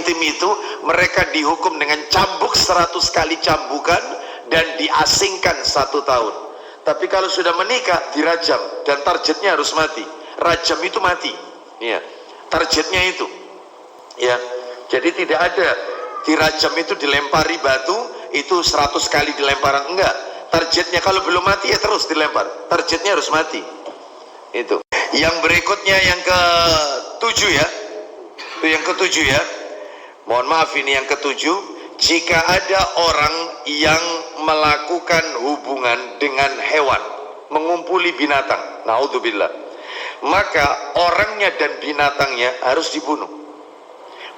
intim itu mereka dihukum dengan cambuk 100 kali cambukan dan diasingkan 1 tahun. Tapi kalau sudah menikah dirajam dan targetnya harus mati. Rajam itu mati, ya, targetnya itu, ya. Jadi tidak ada dirajam itu dilempari batu itu 100 kali dilemparan, enggak. Targetnya kalau belum mati ya terus dilempar, targetnya harus mati. Itu yang berikutnya, yang ke-7 ya, itu yang ke-7 ya, mohon maaf ini yang ke-7. Jika ada orang yang melakukan hubungan dengan hewan, mengumpuli binatang, naudzubillah, maka orangnya dan binatangnya harus dibunuh.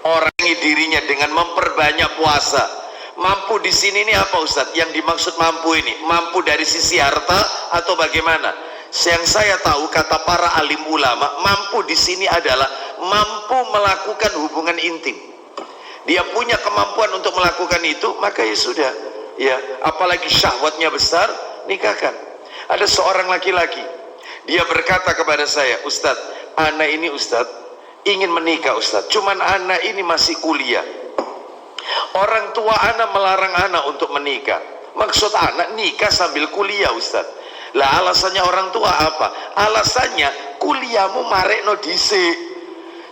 Orangnya dirinya dengan memperbanyak puasa. Mampu di sini ini apa Ustadz? Yang dimaksud mampu ini, mampu dari sisi harta atau bagaimana? Yang saya tahu kata para alim ulama, mampu di sini adalah mampu melakukan hubungan intim. Dia punya kemampuan untuk melakukan itu, maka ya sudah, ya. Apalagi syahwatnya besar, nikahkan. Ada seorang laki-laki, dia berkata kepada saya, Ustadz, anak ini Ustadz ingin menikah Ustadz, cuman anak ini masih kuliah. Orang tua anak melarang anak untuk menikah. Maksud anak nikah sambil kuliah Ustadz. Lah alasannya orang tua apa? Alasannya kuliahmu marekno dhisik.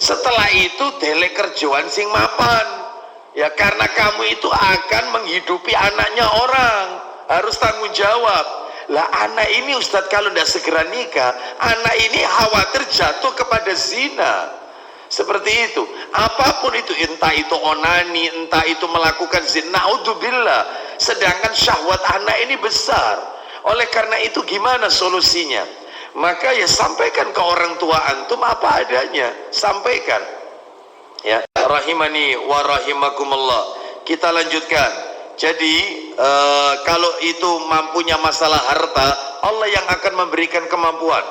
Setelah itu delek kerjaan sing mapan. Ya karena kamu itu akan menghidupi anaknya orang, harus tanggung jawab. Lah anak ini Ustadz kalau tidak segera nikah, anak ini khawatir jatuh kepada zina. Seperti itu. Apapun itu, entah itu onani, entah itu melakukan zina, naudzubillah. Sedangkan syahwat anak ini besar. Oleh karena itu gimana solusinya? Maka ya sampaikan ke orang tua antum apa adanya, sampaikan. Ya, rahimani wa rahimakumullah. Kita lanjutkan. Jadi kalau itu mampunya masalah harta, Allah yang akan memberikan kemampuan.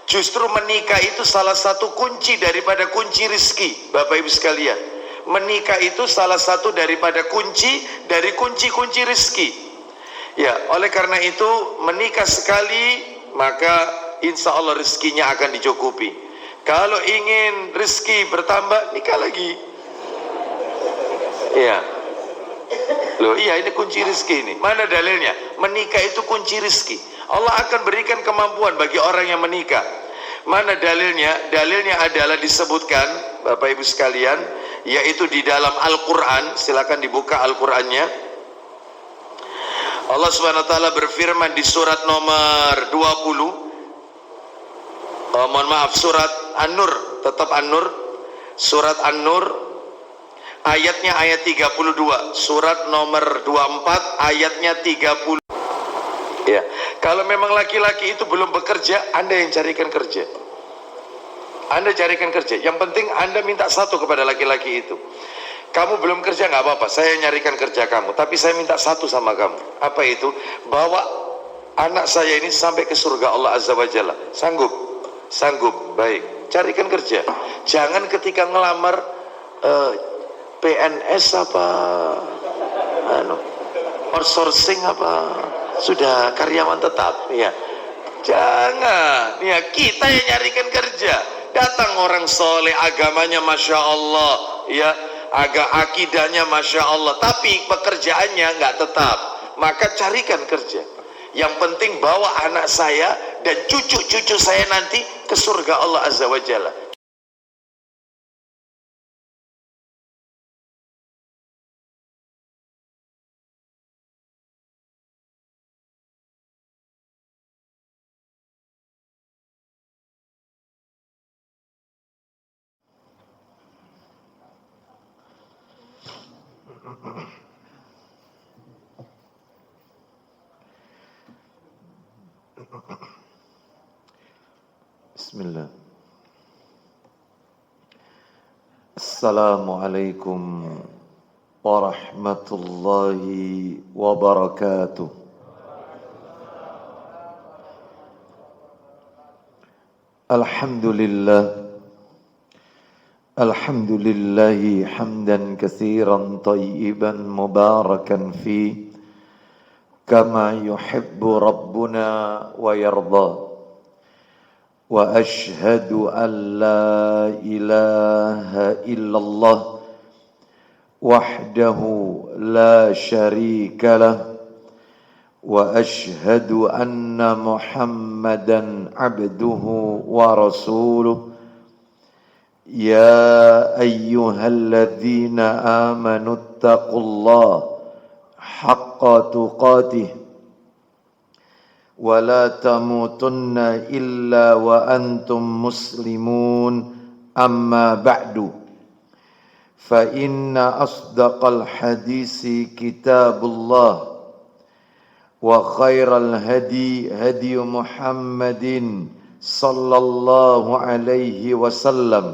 Justru menikah itu salah satu kunci daripada kunci rizki, Bapak Ibu sekalian. Menikah itu salah satu daripada kunci dari kunci-kunci rizki. Ya, oleh karena itu menikah sekali maka insya Allah rizkinya akan dicukupi. Kalau ingin rezeki bertambah, nikah lagi. Iya. Loh, iya ini kunci rezeki ini. Mana dalilnya? Menikah itu kunci rezeki. Allah akan berikan kemampuan bagi orang yang menikah. Mana dalilnya? Dalilnya adalah disebutkan, Bapak Ibu sekalian, yaitu di dalam Al-Quran. Silakan dibuka Al-Qurannya. Allah Subhanahu wa taala berfirman di surat nomor 20. Mohon maaf, surat An-Nur, tetap An-Nur, surat An-Nur ayatnya ayat 32, surat nomor 24 ayatnya 30. Ya, kalau memang laki-laki itu belum bekerja, Anda yang carikan kerja. Anda carikan kerja. Yang penting Anda minta satu kepada laki-laki itu. Kamu belum kerja nggak apa-apa, saya nyarikan kerja kamu. Tapi saya minta satu sama kamu. Apa itu? Bawa anak saya ini sampai ke surga Allah Azza wa Jalla. Sanggup? Sanggup, baik. Carikan kerja. Jangan ketika ngelamar PNS apa, outsourcing apa, sudah karyawan tetap. Ya, jangan. Ya kita yang nyarikan kerja. Datang orang soleh, agamanya masya Allah, ya, akidahnya masya Allah. Tapi pekerjaannya nggak tetap. Maka carikan kerja. Yang penting bawa anak saya dan cucu-cucu saya nanti ke surga Allah Azza wa Jalla. Bismillah. Assalamualaikum warahmatullahi wabarakatuh. Alhamdulillah. Alhamdulillahi hamdan katsiran tayyiban mubarakan fi kama yuhibbu rabbuna wa yarda. Wa ashhadu an la ilaha illallah وحده لا شريك له وأشهد أن محمدا عبده ورسوله يا أيها الذين آمنوا اتقوا الله حق تقاته ولا تموتن إلا وأنتم مسلمون أما بعد فإن أصدق الحديث كتاب الله وخير الهدي هدي محمد صلى الله عليه وسلم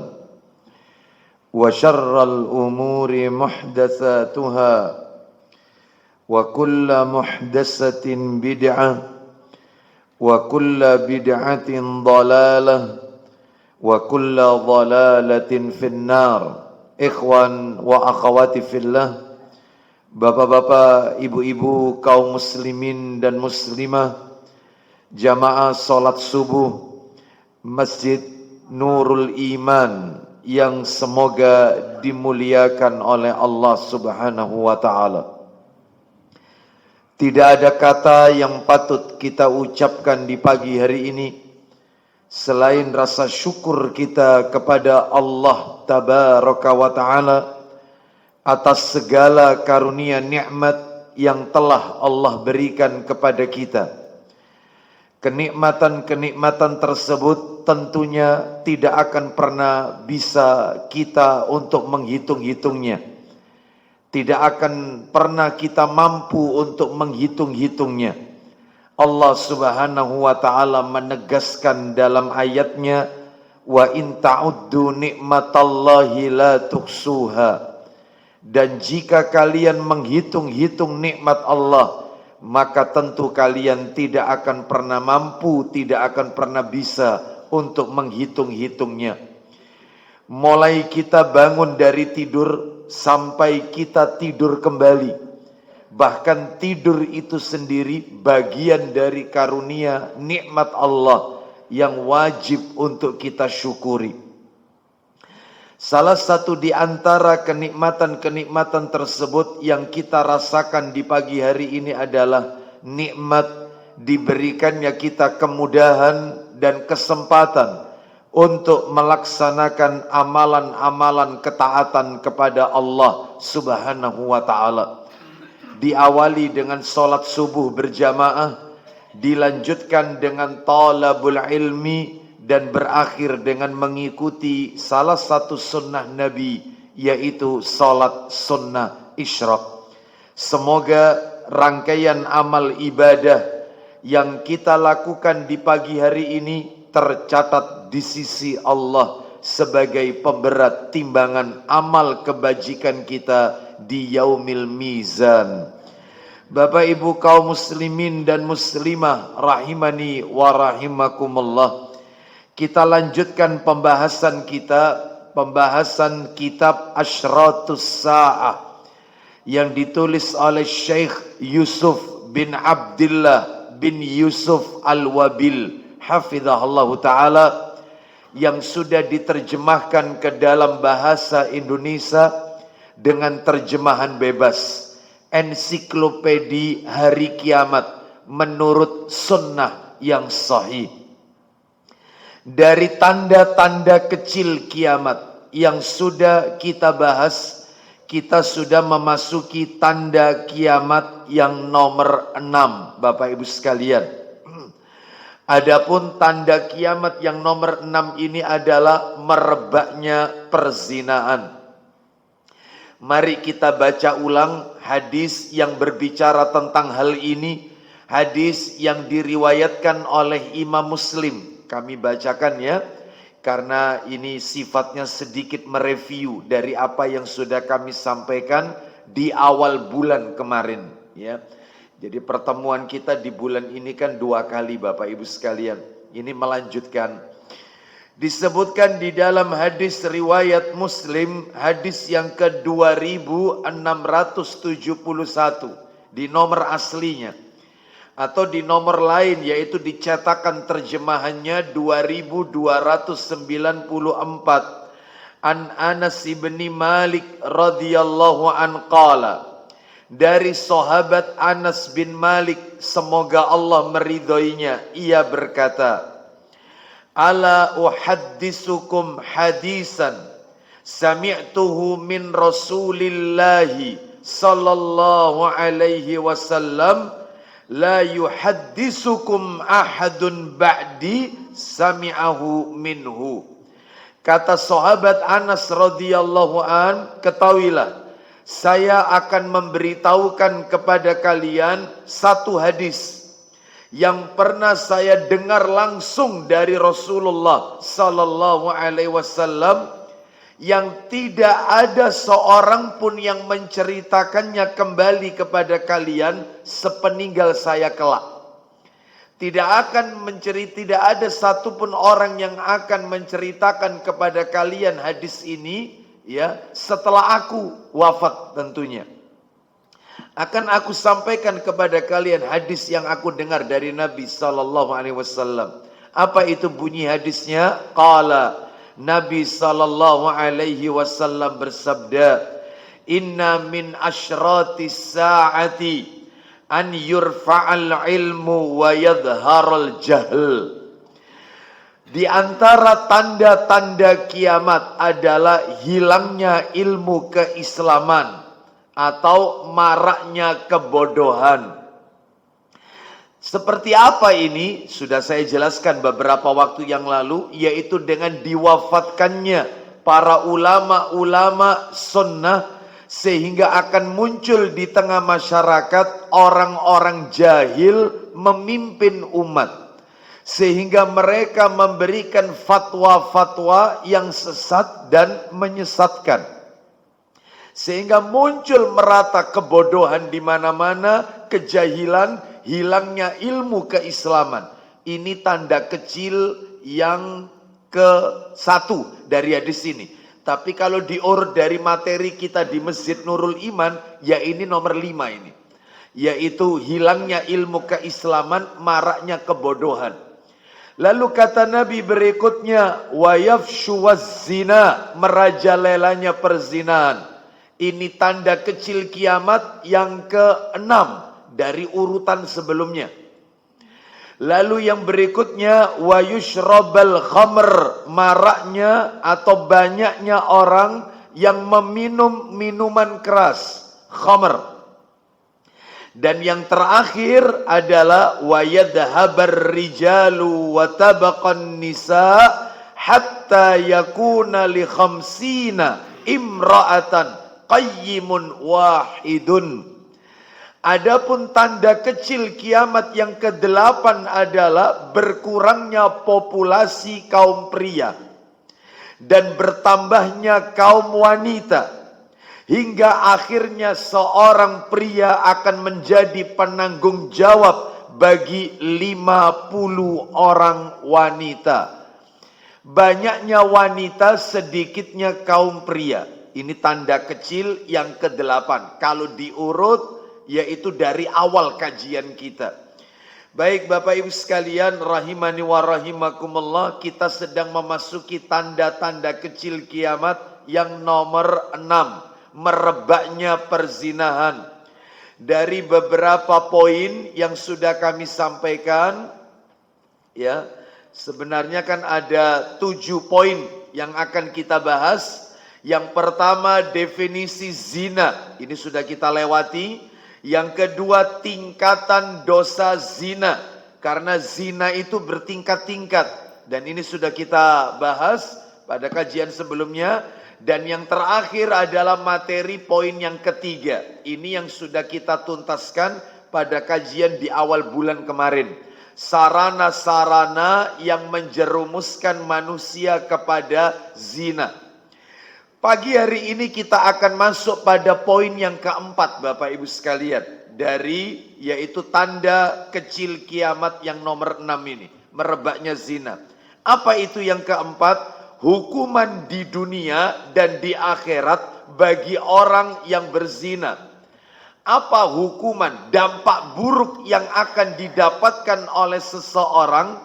وشر الأمور محدثاتها وكل محدثة بدعة وكل بدعة ضلالة وكل ضلالة في النار. Ikhwan wa akhwati fillah, bapak-bapak, ibu-ibu, kaum muslimin dan muslimah, jamaah salat subuh Masjid Nurul Iman yang semoga dimuliakan oleh Allah Subhanahu wa taala. Tidak ada kata yang patut kita ucapkan di pagi hari ini selain rasa syukur kita kepada Allah Tabaraka wa Ta'ala atas segala karunia nikmat yang telah Allah berikan kepada kita. Kenikmatan-kenikmatan tersebut tentunya tidak akan pernah bisa kita untuk menghitung-hitungnya. Tidak akan pernah kita mampu untuk menghitung-hitungnya. Allah Subhanahu wa taala menegaskan dalam ayatnya, wa in ta'uddu nikmatallahi la tuhsuha. Dan jika kalian menghitung-hitung nikmat Allah, maka tentu kalian tidak akan pernah mampu, tidak akan pernah bisa untuk menghitung-hitungnya. Mulai kita bangun dari tidur sampai kita tidur kembali, bahkan tidur itu sendiri bagian dari karunia nikmat Allah yang wajib untuk kita syukuri. Salah satu di antara kenikmatan-kenikmatan tersebut yang kita rasakan di pagi hari ini adalah nikmat diberikannya kita kemudahan dan kesempatan untuk melaksanakan amalan-amalan ketaatan kepada Allah Subhanahu wa taala. Diawali dengan sholat subuh berjamaah, dilanjutkan dengan talabul ilmi, dan berakhir dengan mengikuti salah satu sunnah Nabi, yaitu sholat sunnah isyraq. Semoga rangkaian amal ibadah yang kita lakukan di pagi hari ini tercatat di sisi Allah sebagai pemberat timbangan amal kebajikan kita di yaumil mizan. Bapak ibu kaum muslimin dan muslimah rahimani wa rahimakumullah, kita lanjutkan pembahasan kitab Asyratus Sa'ah yang ditulis oleh Syekh Yusuf bin Abdullah bin Yusuf Al-Wabil hafizahullah ta'ala, yang sudah diterjemahkan ke dalam bahasa Indonesia dengan terjemahan bebas, Ensiklopedi Hari Kiamat menurut sunnah yang sahih. Dari tanda-tanda kecil kiamat yang sudah kita bahas, kita sudah memasuki tanda kiamat yang nomor 6, Bapak Ibu sekalian. Adapun tanda kiamat yang nomor 6 ini adalah merebaknya perzinaan. Mari kita baca ulang hadis yang berbicara tentang hal ini, hadis yang diriwayatkan oleh Imam Muslim. Kami bacakan ya, karena ini sifatnya sedikit mereview dari apa yang sudah kami sampaikan di awal bulan kemarin ya. Jadi pertemuan kita di bulan ini kan 2 kali Bapak Ibu sekalian. Ini melanjutkan. Disebutkan di dalam hadis riwayat Muslim, hadis yang ke-2671 di nomor aslinya. Atau di nomor lain, yaitu dicetakan terjemahannya 2294. an Anas bin Malik radhiyallahu an qala, dari sahabat Anas bin Malik semoga Allah meridhoinya, ia berkata, ala uhaddisukum hadisan sami'tuhu min Rasulillahi sallallahu alaihi wasallam la yuhaddisukum ahadun ba'di sami'ahu minhu. Kata sahabat Anas radhiyallahu an, ketahuilah saya akan memberitahukan kepada kalian satu hadis yang pernah saya dengar langsung dari Rasulullah sallallahu alaihi wasallam, yang tidak ada seorang pun yang menceritakannya kembali kepada kalian sepeninggal saya kelak. Tidak ada satupun orang yang akan menceritakan kepada kalian hadis ini ya setelah aku wafat tentunya. Akan aku sampaikan kepada kalian hadis yang aku dengar dari Nabi sallallahu alaihi wasallam. Apa itu bunyi hadisnya? Qala, Nabi sallallahu alaihi wasallam bersabda, inna min asyratis saati an yurfa'al ilmu wa yadharul jahl. Di antara tanda-tanda kiamat adalah hilangnya ilmu keislaman atau maraknya kebodohan. Seperti apa ini? Sudah saya jelaskan beberapa waktu yang lalu, yaitu dengan diwafatkannya para ulama-ulama sunnah, sehingga akan muncul di tengah masyarakat orang-orang jahil memimpin umat, sehingga mereka memberikan fatwa-fatwa yang sesat dan menyesatkan, sehingga muncul merata kebodohan di mana-mana, kejahilan, hilangnya ilmu keislaman. Ini tanda kecil yang ke-1 dari hadis ini. Tapi kalau diurut dari materi kita di Masjid Nurul Iman, ya ini nomor 5 ini. Yaitu hilangnya ilmu keislaman, maraknya kebodohan. Lalu kata Nabi berikutnya, wa yafshu waz-zina, merajalelanya perzinahan. Ini tanda kecil kiamat yang ke-6 dari urutan sebelumnya. Lalu yang berikutnya, wa yushrabal khamr, maraknya atau banyaknya orang yang meminum minuman keras, khamr. Dan yang terakhir adalah wa yadhhabar rijalu wa tabaqan nisa hatta yakuna li khamsina imra'atan qayyimun wahidun. Adapun tanda kecil kiamat yang ke-8 adalah berkurangnya populasi kaum pria dan bertambahnya kaum wanita, hingga akhirnya seorang pria akan menjadi penanggung jawab bagi 50 orang wanita. Banyaknya wanita, sedikitnya kaum pria. Ini tanda kecil yang ke-8 kalau diurut, yaitu dari awal kajian kita. Baik Bapak Ibu sekalian, rahimani wa rahimakumullah, kita sedang memasuki tanda-tanda kecil kiamat yang nomor 6, merebaknya perzinahan. Dari beberapa poin yang sudah kami sampaikan, ya, sebenarnya kan ada 7 poin yang akan kita bahas. Yang pertama, definisi zina, ini sudah kita lewati. Yang kedua, tingkatan dosa zina, karena zina itu bertingkat-tingkat, dan ini sudah kita bahas pada kajian sebelumnya. Dan yang terakhir adalah materi poin yang ketiga, ini yang sudah kita tuntaskan pada kajian di awal bulan kemarin, sarana-sarana yang menjerumuskan manusia kepada zina. Pagi hari ini kita akan masuk pada poin yang keempat Bapak Ibu sekalian, dari yaitu tanda kecil kiamat yang nomor 6 ini, merebaknya zina. Apa itu yang keempat? Hukuman di dunia dan di akhirat bagi orang yang berzina. Apa hukuman, dampak buruk yang akan didapatkan oleh seseorang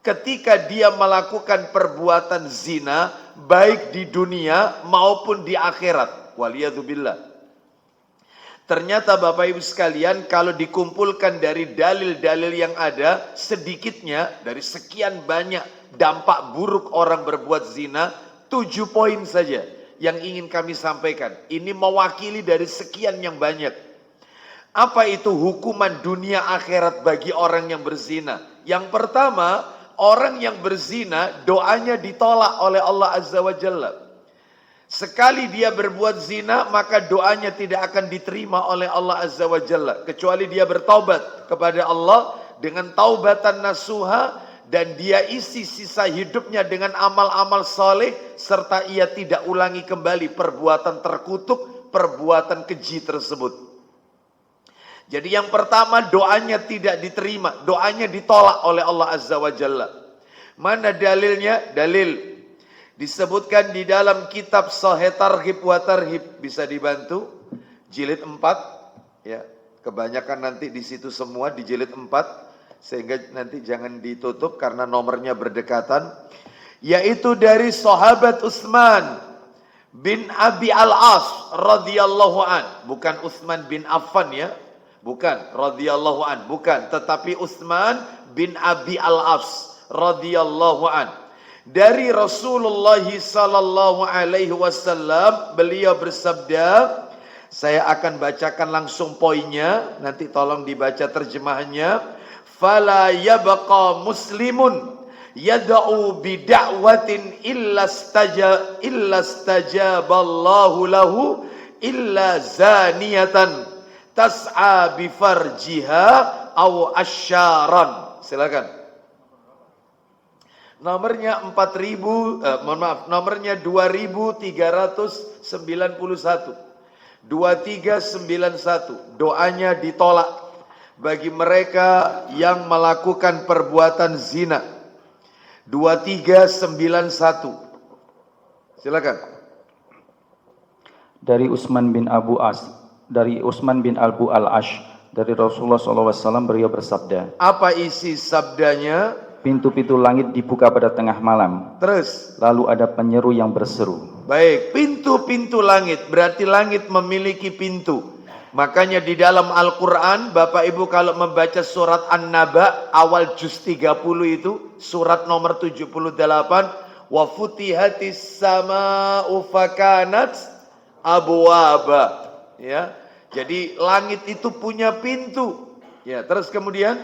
ketika dia melakukan perbuatan zina baik di dunia maupun di akhirat. Waliyadzubillah. Ternyata Bapak Ibu sekalian, kalau dikumpulkan dari dalil-dalil yang ada, sedikitnya dari sekian banyak dampak buruk orang berbuat zina, 7 poin saja yang ingin kami sampaikan. Ini mewakili dari sekian yang banyak. Apa itu hukuman dunia akhirat bagi orang yang berzina? Yang pertama, orang yang berzina doanya ditolak oleh Allah Azza wa Jalla. Sekali dia berbuat zina, maka doanya tidak akan diterima oleh Allah Azza wa Jalla, kecuali dia bertaubat kepada Allah dengan taubatan nasuha, dan dia isi sisa hidupnya dengan amal-amal soleh, serta ia tidak ulangi kembali perbuatan terkutuk, perbuatan keji tersebut. Jadi yang pertama, doanya tidak diterima, doanya ditolak oleh Allah Azza wa Jalla. Mana dalilnya? Dalil disebutkan di dalam kitab Sahih Targhib wa Tarhib, bisa dibantu jilid 4 ya. Kebanyakan nanti di situ semua di jilid 4, sehingga nanti jangan ditutup karena nomornya berdekatan. Yaitu dari sahabat Utsman bin Abi Al-As radhiyallahu an, bukan Utsman bin Affan ya. Bukan radhiyallahu an, bukan, tetapi Utsman bin Abi Al-As radhiyallahu an. Dari Rasulullah sallallahu alaihi wasallam, beliau bersabda, saya akan bacakan langsung poinnya, nanti tolong dibaca terjemahannya. Fala yabqa muslimun yad'u bid'awatin illa stajaballahu lahu illa zaniyatan tas'a bi farjiha aw asyaran. Silakan. Nomornya 2391. 2391. Doanya ditolak bagi mereka yang melakukan perbuatan zina. 2391. Silakan. Dari Utsman bin Abu Al-Ash, dari Rasulullah SAW, beliau bersabda, apa isi sabdanya? pintu-pintu langit dibuka pada tengah malam, Terus, lalu ada penyeru yang berseru. baik, pintu-pintu langit, berarti langit memiliki pintu. Makanya di dalam Al-Quran, Bapak Ibu kalau membaca surat An-Naba, awal juz 30 itu, surat nomor 78, wa futihatis sama'u fakanat abwaba. Ya, jadi langit itu punya pintu. Ya, terus kemudian,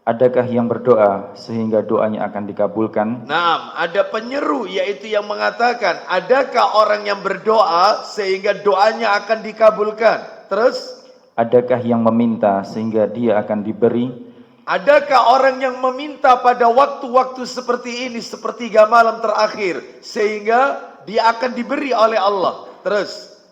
Adakah yang berdoa sehingga doanya akan dikabulkan? nah, ada penyeru, yaitu yang mengatakan, adakah orang yang berdoa sehingga doanya akan dikabulkan? Terus, Adakah yang meminta sehingga dia akan diberi? adakah orang yang meminta pada waktu-waktu seperti ini, sepertiga malam terakhir, sehingga dia akan diberi oleh Allah? Terus,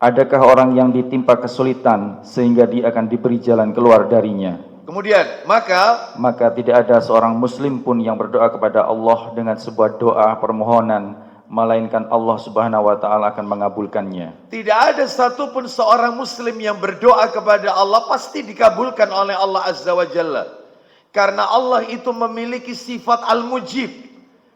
Adakah orang yang ditimpa kesulitan sehingga dia akan diberi jalan keluar darinya? kemudian, Maka tidak ada seorang muslim pun yang berdoa kepada Allah dengan sebuah doa permohonan, melainkan Allah Subhanahu wa taala akan mengabulkannya. tidak ada satupun seorang muslim yang berdoa kepada Allah pasti dikabulkan oleh Allah Azza wa Jalla. Karena Allah itu memiliki sifat Al-Mujib.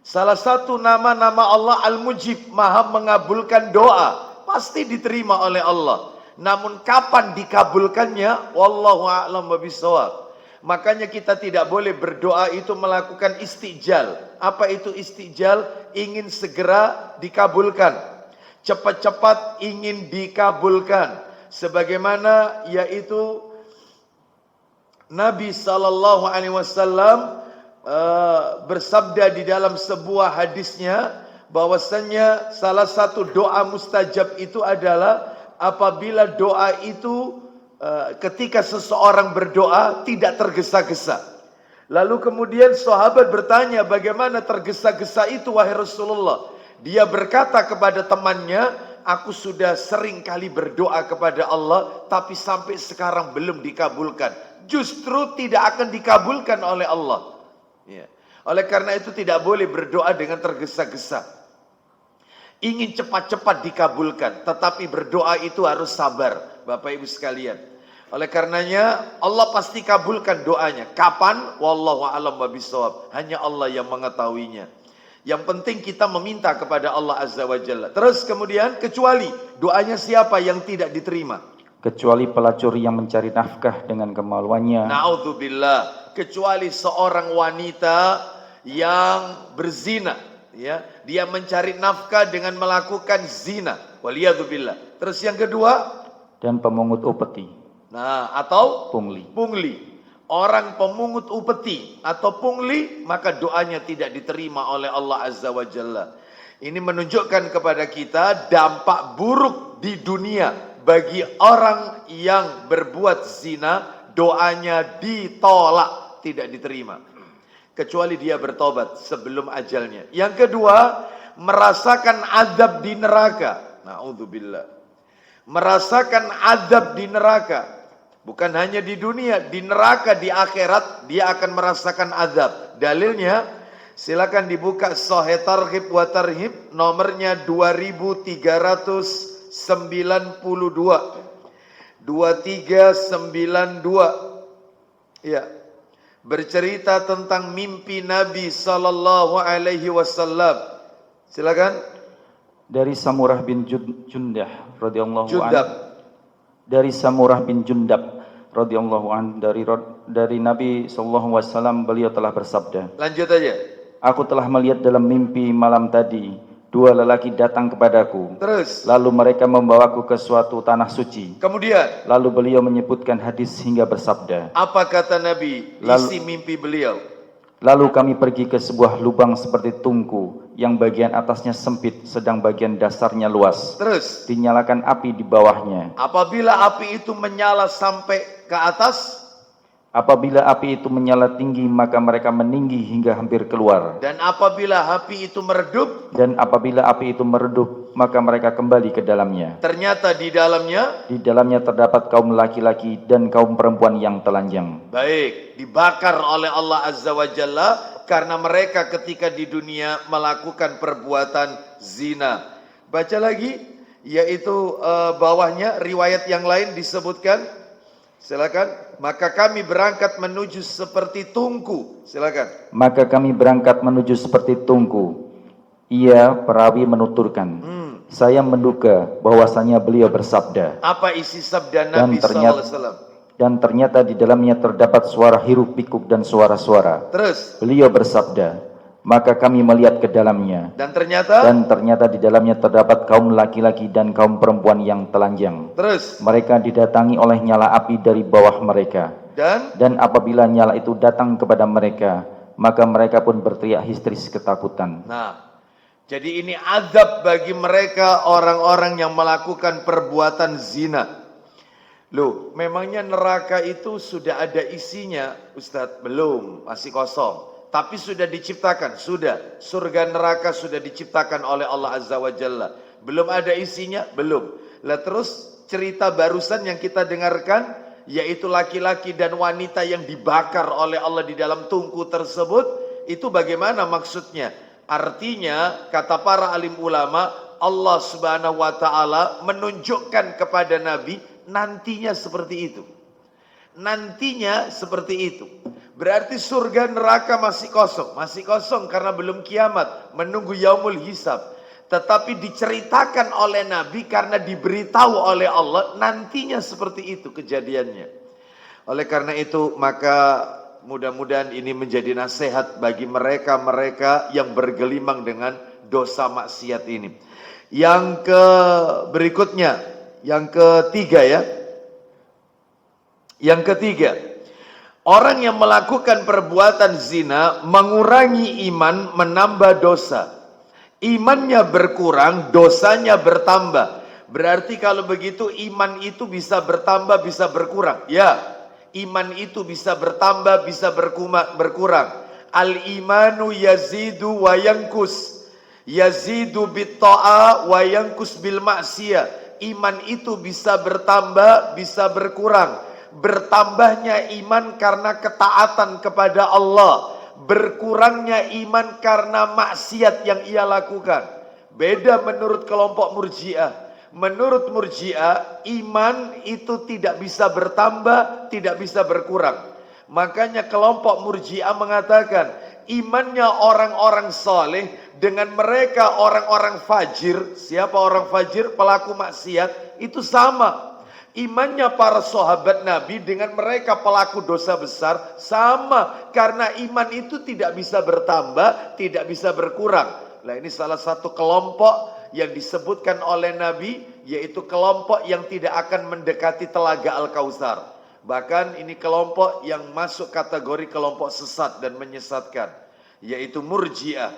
Salah satu nama-nama Allah Al-Mujib, Maha mengabulkan doa. Pasti diterima oleh Allah. Namun kapan dikabulkannya? Wallahu a'lam bishawab. Makanya kita tidak boleh berdoa itu melakukan istijal. Apa itu istijal? Ingin segera dikabulkan. Cepat-cepat ingin dikabulkan. Sebagaimana yaitu Nabi SAW bersabda di dalam sebuah hadisnya, bahwasanya salah satu doa mustajab itu adalah apabila doa itu ketika seseorang berdoa tidak tergesa-gesa. Lalu kemudian sahabat bertanya, bagaimana tergesa-gesa itu wahai Rasulullah? Dia berkata kepada temannya, aku sudah sering kali berdoa kepada Allah, tapi sampai sekarang belum dikabulkan. Justru tidak akan dikabulkan oleh Allah. Ya. Oleh karena itu tidak boleh berdoa dengan tergesa-gesa. Ingin cepat-cepat dikabulkan, tetapi berdoa itu harus sabar, Bapak Ibu sekalian. Oleh karenanya Allah pasti kabulkan doanya. Kapan? Wallahu a'lam bishawab. Hanya Allah yang mengetahuinya. Yang penting kita meminta kepada Allah Azza wa Jalla. Terus kemudian, kecuali doanya siapa yang tidak diterima? Kecuali pelacur yang mencari nafkah dengan kemaluannya. Na'udzubillah. Kecuali seorang wanita yang berzina, ya, dia mencari nafkah dengan melakukan zina. Waliyadzubillah. Terus yang kedua, Dan pemungut upeti. nah, atau Pungli. pungli. Orang pemungut upeti atau pungli, maka doanya tidak diterima oleh Allah Azza wa Jalla. Ini menunjukkan kepada kita dampak buruk di dunia bagi orang yang berbuat zina, doanya ditolak, tidak diterima. Kecuali dia bertobat sebelum ajalnya. Yang kedua, merasakan azab di neraka. Na'udzubillah. Merasakan azab di neraka. Bukan hanya di dunia, di neraka, di akhirat dia akan merasakan azab. Dalilnya, silakan dibuka Sahih Targhib wa Tarhib, nomornya 2392. 2392. Ya. Bercerita tentang mimpi Nabi sallallahu alaihi wasallam. Silakan. Dari Samurah bin Jundah radhiyallahu anhu. Jundab. Dari Samurah bin Jundab radhiyallahu anhu, dari Nabi sallallahu alaihi wasallam, beliau telah bersabda, Lanjut aja. aku telah melihat dalam mimpi malam tadi dua lelaki datang kepadaku, Terus. lalu mereka membawaku ke suatu tanah suci. Kemudian, Lalu beliau menyebutkan hadis hingga bersabda, apa kata Nabi? Lalu- Isi mimpi beliau. lalu kami pergi ke sebuah lubang seperti tungku yang bagian atasnya sempit sedang bagian dasarnya luas. Terus, Dinyalakan api di bawahnya. apabila api itu menyala sampai ke atas, Apabila api itu menyala tinggi, maka mereka meninggi hingga hampir keluar. dan apabila api itu meredup, Dan apabila api itu meredup, maka mereka kembali ke dalamnya. ternyata di dalamnya, Di dalamnya terdapat kaum laki-laki dan kaum perempuan yang telanjang. baik, dibakar oleh Allah Azza wa Jalla karena mereka ketika di dunia melakukan perbuatan zina. Baca lagi, yaitu bawahnya riwayat yang lain disebutkan. Silakan. Maka kami berangkat menuju seperti tungku. Silakan. Maka kami berangkat menuju seperti tungku. Ia, perawi, menuturkan, saya menduga bahwasanya beliau bersabda, Apa isi sabda Dan Nabi ternyata- SAW? dan ternyata di dalamnya terdapat suara hiruk pikuk dan suara-suara. Terus, Beliau bersabda, maka kami melihat ke dalamnya. dan ternyata, Dan ternyata di dalamnya terdapat kaum laki-laki dan kaum perempuan yang telanjang. terus, Mereka didatangi oleh nyala api dari bawah mereka. Dan apabila nyala itu datang kepada mereka, maka mereka pun berteriak histeris ketakutan. nah, jadi ini azab bagi mereka orang-orang yang melakukan perbuatan zina. Loh, memangnya neraka itu sudah ada isinya, Ustadz? Belum, masih kosong. Tapi sudah diciptakan, sudah. Surga neraka sudah diciptakan oleh Allah Azza wa Jalla. Belum ada isinya? Belum. Lah terus cerita barusan yang kita dengarkan, yaitu laki-laki dan wanita yang dibakar oleh Allah di dalam tungku tersebut, itu bagaimana maksudnya? Artinya, kata para alim ulama, Allah Subhanahu wa Ta'ala menunjukkan kepada Nabi nantinya seperti itu. Nantinya seperti itu. Berarti surga neraka masih kosong karena belum kiamat, menunggu yaumul hisab. Tetapi diceritakan oleh Nabi karena diberitahu oleh Allah nantinya seperti itu kejadiannya. Oleh karena itu maka mudah-mudahan ini menjadi nasihat bagi mereka-mereka yang bergelimang dengan dosa maksiat ini. Yang berikutnya, yang ketiga ya. Yang ketiga, orang yang melakukan perbuatan zina mengurangi iman, menambah dosa. Imannya berkurang, dosanya bertambah. Berarti kalau begitu iman itu bisa bertambah, bisa berkurang. Ya, iman itu bisa bertambah, bisa berkurang. Al-imanu yazidu wa yankus. Yazidu bit ta'a wa yankus bil ma'siyah. Iman itu bisa bertambah, bisa berkurang. Bertambahnya iman karena ketaatan kepada Allah, berkurangnya iman karena maksiat yang ia lakukan. Beda menurut kelompok Murji'ah. Menurut Murji'ah, iman itu tidak bisa bertambah, tidak bisa berkurang. Makanya kelompok Murji'ah mengatakan imannya orang-orang soleh dengan mereka orang-orang fajir. Siapa orang fajir? Pelaku maksiat. Itu sama. Imannya para sahabat Nabi dengan mereka pelaku dosa besar sama. Karena iman itu tidak bisa bertambah, tidak bisa berkurang. Nah, ini salah satu kelompok yang disebutkan oleh Nabi, yaitu kelompok yang tidak akan mendekati telaga Al-Kautsar. Bahkan ini kelompok yang masuk kategori kelompok sesat dan menyesatkan, yaitu Murji'ah.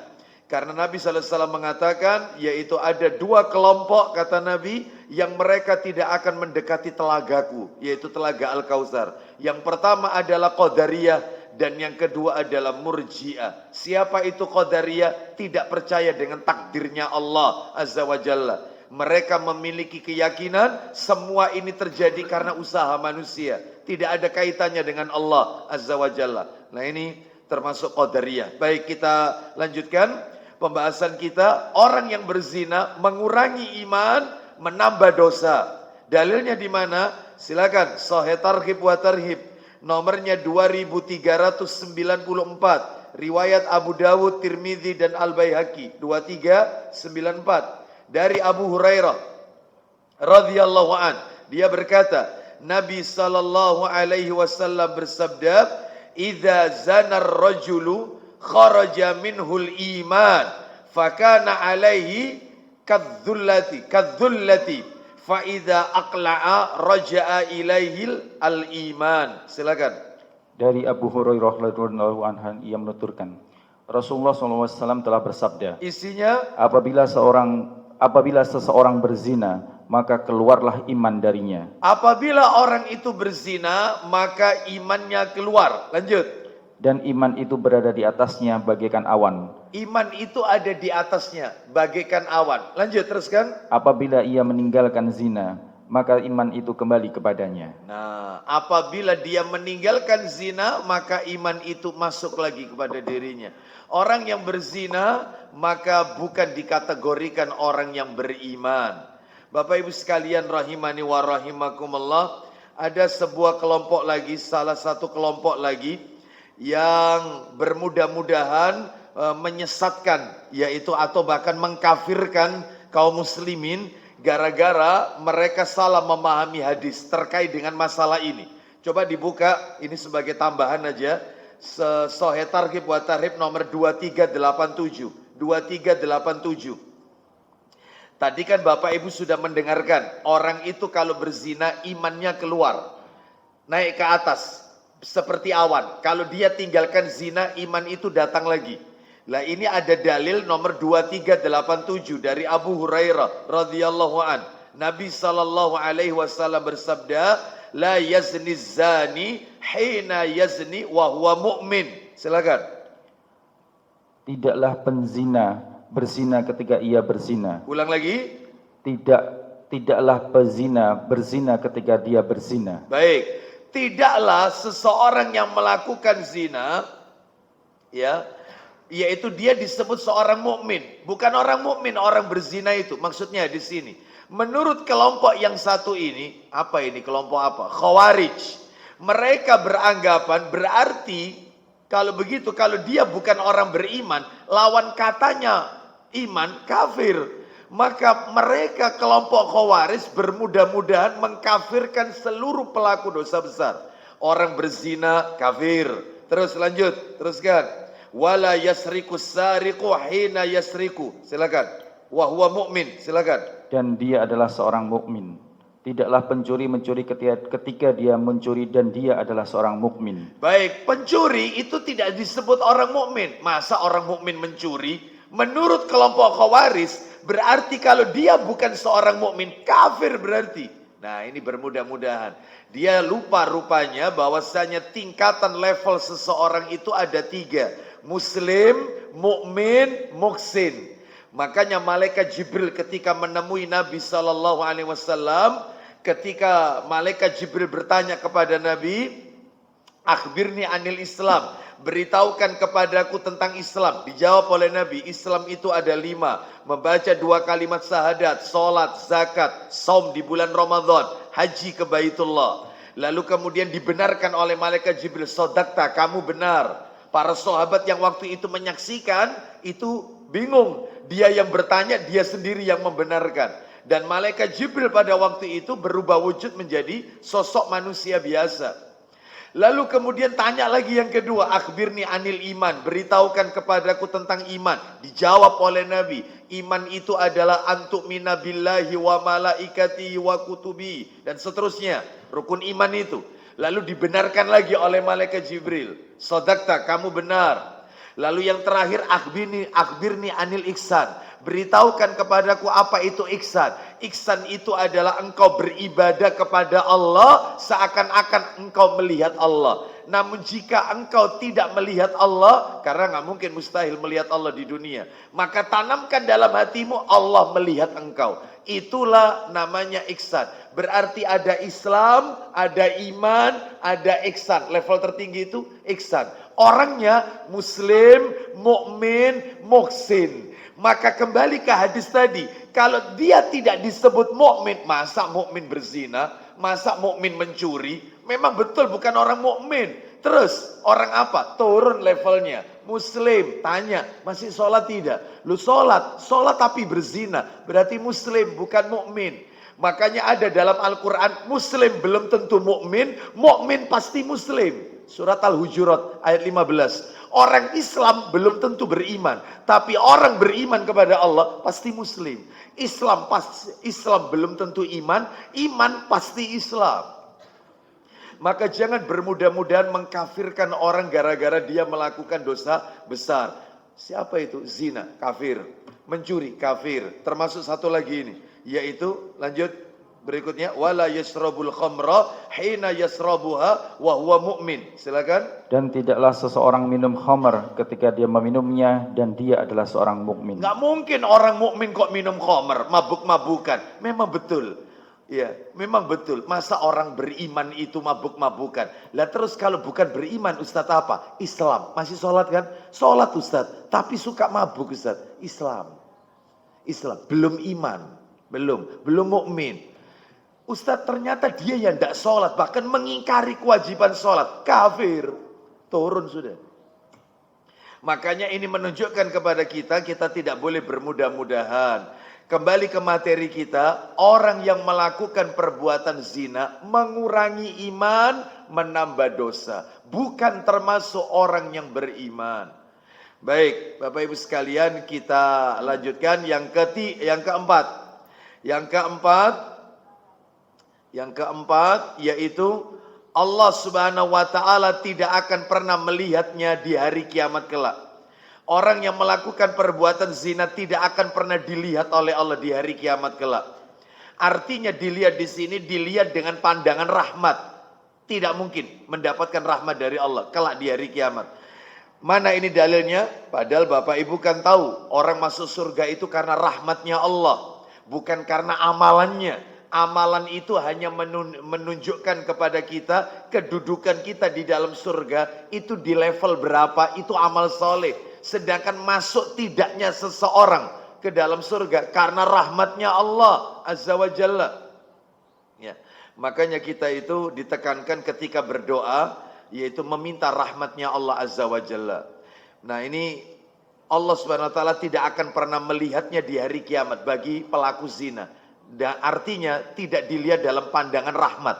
Karena Nabi SAW mengatakan, yaitu ada dua kelompok, kata Nabi, yang mereka tidak akan mendekati telagaku, yaitu telaga Al-Kautsar. Yang pertama adalah Qadariyah, dan yang kedua adalah Murji'ah. Siapa itu Qadariyah? Tidak percaya dengan takdirnya Allah Azza wa Jalla. Mereka memiliki keyakinan semua ini terjadi karena usaha manusia, tidak ada kaitannya dengan Allah Azza wa Jalla. Nah, ini termasuk Qadariyah. Baik, kita lanjutkan pembahasan kita. Orang yang berzina mengurangi iman, menambah dosa. Dalilnya di mana? Silakan Sahih Targhib wa Tarhib, nomornya 2394, riwayat Abu Dawud, Tirmidzi dan Al-Baihaqi 2394. Dari Abu Hurairah radhiyallahu an, dia berkata, Nabi sallallahu alaihi wasallam bersabda, "Idza zana ar-rajulu kharaja minhul iman, fakana alaihi kadzullati fa idza aqla'a raja'a ilaihil al-iman." Silakan. Dari Abu Hurairah radhiyallahu anhu, ia menuturkan, Rasulullah SAW telah bersabda, Isinya, apabila seseorang berzina, maka keluarlah iman darinya. apabila orang itu berzina, maka imannya keluar. Lanjut. Dan iman itu berada di atasnya bagaikan awan. Iman itu ada di atasnya bagaikan awan. Lanjut, teruskan. Apabila ia meninggalkan zina, maka iman itu kembali kepadanya. Nah, apabila dia meninggalkan zina, maka iman itu masuk lagi kepada dirinya. Orang yang berzina, maka bukan dikategorikan orang yang beriman. Bapak Ibu sekalian rahimani wa rahimakumullah, ada sebuah kelompok lagi, salah satu kelompok lagi yang bermudah-mudahan menyesatkan, yaitu atau bahkan mengkafirkan kaum muslimin gara-gara mereka salah memahami hadis terkait dengan masalah ini. Coba dibuka, ini sebagai tambahan aja, Sahih Targhib wa Tarhib nomor 2387. 2387. Tadi kan Bapak Ibu sudah mendengarkan, orang itu kalau berzina imannya keluar, naik ke atas seperti awan. Kalau dia tinggalkan zina, iman itu datang lagi. Lah, ini ada dalil nomor 2387 dari Abu Hurairah radhiyallahu an. Nabi sallallahu alaihi wasallam bersabda, la yazni zani hina yazni wa huwa mu'min. Silakan. Tidaklah penzina berzina ketika ia berzina. Ulang lagi. Tidaklah pezina berzina ketika dia berzina. Baik. Tidaklah seseorang yang melakukan zina, ya, yaitu dia disebut seorang mukmin. Bukan orang mukmin, orang berzina itu. Maksudnya di sini. Menurut kelompok yang satu ini, apa ini kelompok apa? Khawarij. Mereka beranggapan berarti kalau begitu, kalau dia bukan orang beriman, lawan katanya iman, kafir. Maka mereka kelompok Khawarij bermudah-mudahan mengkafirkan seluruh pelaku dosa besar. Orang berzina kafir. Terus lanjut, teruskan. Wala yasriku sariqu hina yasriku. Silakan. Wa huwa mu'min. Silakan. Dan dia adalah seorang mukmin. Tidaklah pencuri mencuri ketika dia mencuri, dan dia adalah seorang mukmin. Baik, pencuri itu tidak disebut orang mukmin. Masa orang mukmin mencuri? Menurut kelompok Khawarij berarti kalau dia bukan seorang mukmin, kafir berarti. Nah, ini bermudah-mudahan dia lupa rupanya bahwasanya tingkatan level seseorang itu ada 3. Muslim, mukmin, muhsin. Makanya malaikat Jibril ketika menemui Nabi sallallahu alaihi wasallam, ketika malaikat Jibril bertanya kepada Nabi, "Akhbirni anil Islam." Beritahukan kepadaku tentang Islam. Dijawab oleh Nabi, Islam itu ada 5. Membaca 2 kalimat syahadat, salat, zakat, saum di bulan Ramadan, haji ke Baitullah. Lalu kemudian dibenarkan oleh malaikat Jibril, "Shadaqta, kamu benar." Para sahabat yang waktu itu menyaksikan itu bingung. Dia yang bertanya, dia sendiri yang membenarkan. Dan malaikat Jibril pada waktu itu berubah wujud menjadi sosok manusia biasa. Lalu kemudian tanya lagi yang kedua, akhbirni anil iman, beritahukan kepadaku tentang iman. Dijawab oleh Nabi, iman itu adalah antu'mina billahi wa malaikatihi wa kutubi, dan seterusnya, rukun iman itu. Lalu dibenarkan lagi oleh malaikat Jibril, sodakta, kamu benar. Lalu yang terakhir, akhbirni anil ihsan, beritahukan kepadaku apa itu ihsan. Ihsan itu adalah engkau beribadah kepada Allah seakan-akan engkau melihat Allah. Namun jika engkau tidak melihat Allah, karena nggak mungkin, mustahil melihat Allah di dunia, maka tanamkan dalam hatimu Allah melihat engkau. Itulah namanya ihsan. Berarti ada Islam, ada iman, ada ihsan. Level tertinggi itu ihsan. Orangnya muslim, mukmin, muhsin. Maka kembali ke hadis tadi, kalau dia tidak disebut mukmin, masa mukmin berzina, masa mukmin mencuri, memang betul bukan orang mukmin. Terus orang apa? Turun levelnya. Muslim, tanya, masih sholat tidak? Lu sholat tapi berzina, berarti muslim bukan mukmin. Makanya ada dalam Al-Quran, muslim belum tentu mukmin, mukmin pasti muslim. Surat Al-Hujurat ayat 15. Orang Islam belum tentu beriman, tapi orang beriman kepada Allah pasti muslim. Islam belum tentu iman, iman pasti Islam. Maka jangan bermudah-mudahan mengkafirkan orang gara-gara dia melakukan dosa besar. Siapa itu? Zina, kafir. Mencuri, kafir. Termasuk satu lagi ini, yaitu lanjut berikutnya, wala yasrabul khamra hina yasrabuha wa huwa mu'min. Silakan. Dan tidaklah seseorang minum khamr ketika dia meminumnya dan dia adalah seorang mukmin. Nggak mungkin orang mukmin kok minum khamr, mabuk-mabukan. Memang betul. Ya, memang betul. Masa orang beriman itu mabuk-mabukan? Lah terus kalau bukan beriman, Ustadz apa? Islam. Masih sholat kan? Sholat Ustadz, tapi suka mabuk Ustadz. Islam. Belum iman. Belum mukmin. Ustadz ternyata dia yang tidak sholat, bahkan mengingkari kewajiban sholat, kafir, turun sudah. Makanya ini menunjukkan kepada kita tidak boleh bermudah-mudahan. Kembali ke materi kita, orang yang melakukan perbuatan zina mengurangi iman, menambah dosa, bukan termasuk orang yang beriman. Baik, Bapak Ibu sekalian, kita lanjutkan yang keempat. Yang keempat yaitu Allah Subhanahu wa taala tidak akan pernah melihatnya di hari kiamat kelak. Orang yang melakukan perbuatan zina tidak akan pernah dilihat oleh Allah di hari kiamat kelak. Artinya dilihat di sini dilihat dengan pandangan rahmat. Tidak mungkin mendapatkan rahmat dari Allah kelak di hari kiamat. Mana ini dalilnya? Padahal Bapak Ibu kan tahu orang masuk surga itu karena rahmatnya Allah, bukan karena amalannya. Amalan itu hanya menunjukkan kepada kita kedudukan kita di dalam surga itu di level berapa, itu amal soleh. Sedangkan masuk tidaknya seseorang ke dalam surga karena rahmatnya Allah Azza wa Jalla. Ya. Makanya kita itu ditekankan ketika berdoa, yaitu meminta rahmatnya Allah Azza wa Jalla. Nah ini Allah Subhanahu wa taala tidak akan pernah melihatnya di hari kiamat bagi pelaku zina. Dan artinya tidak dilihat dalam pandangan rahmat.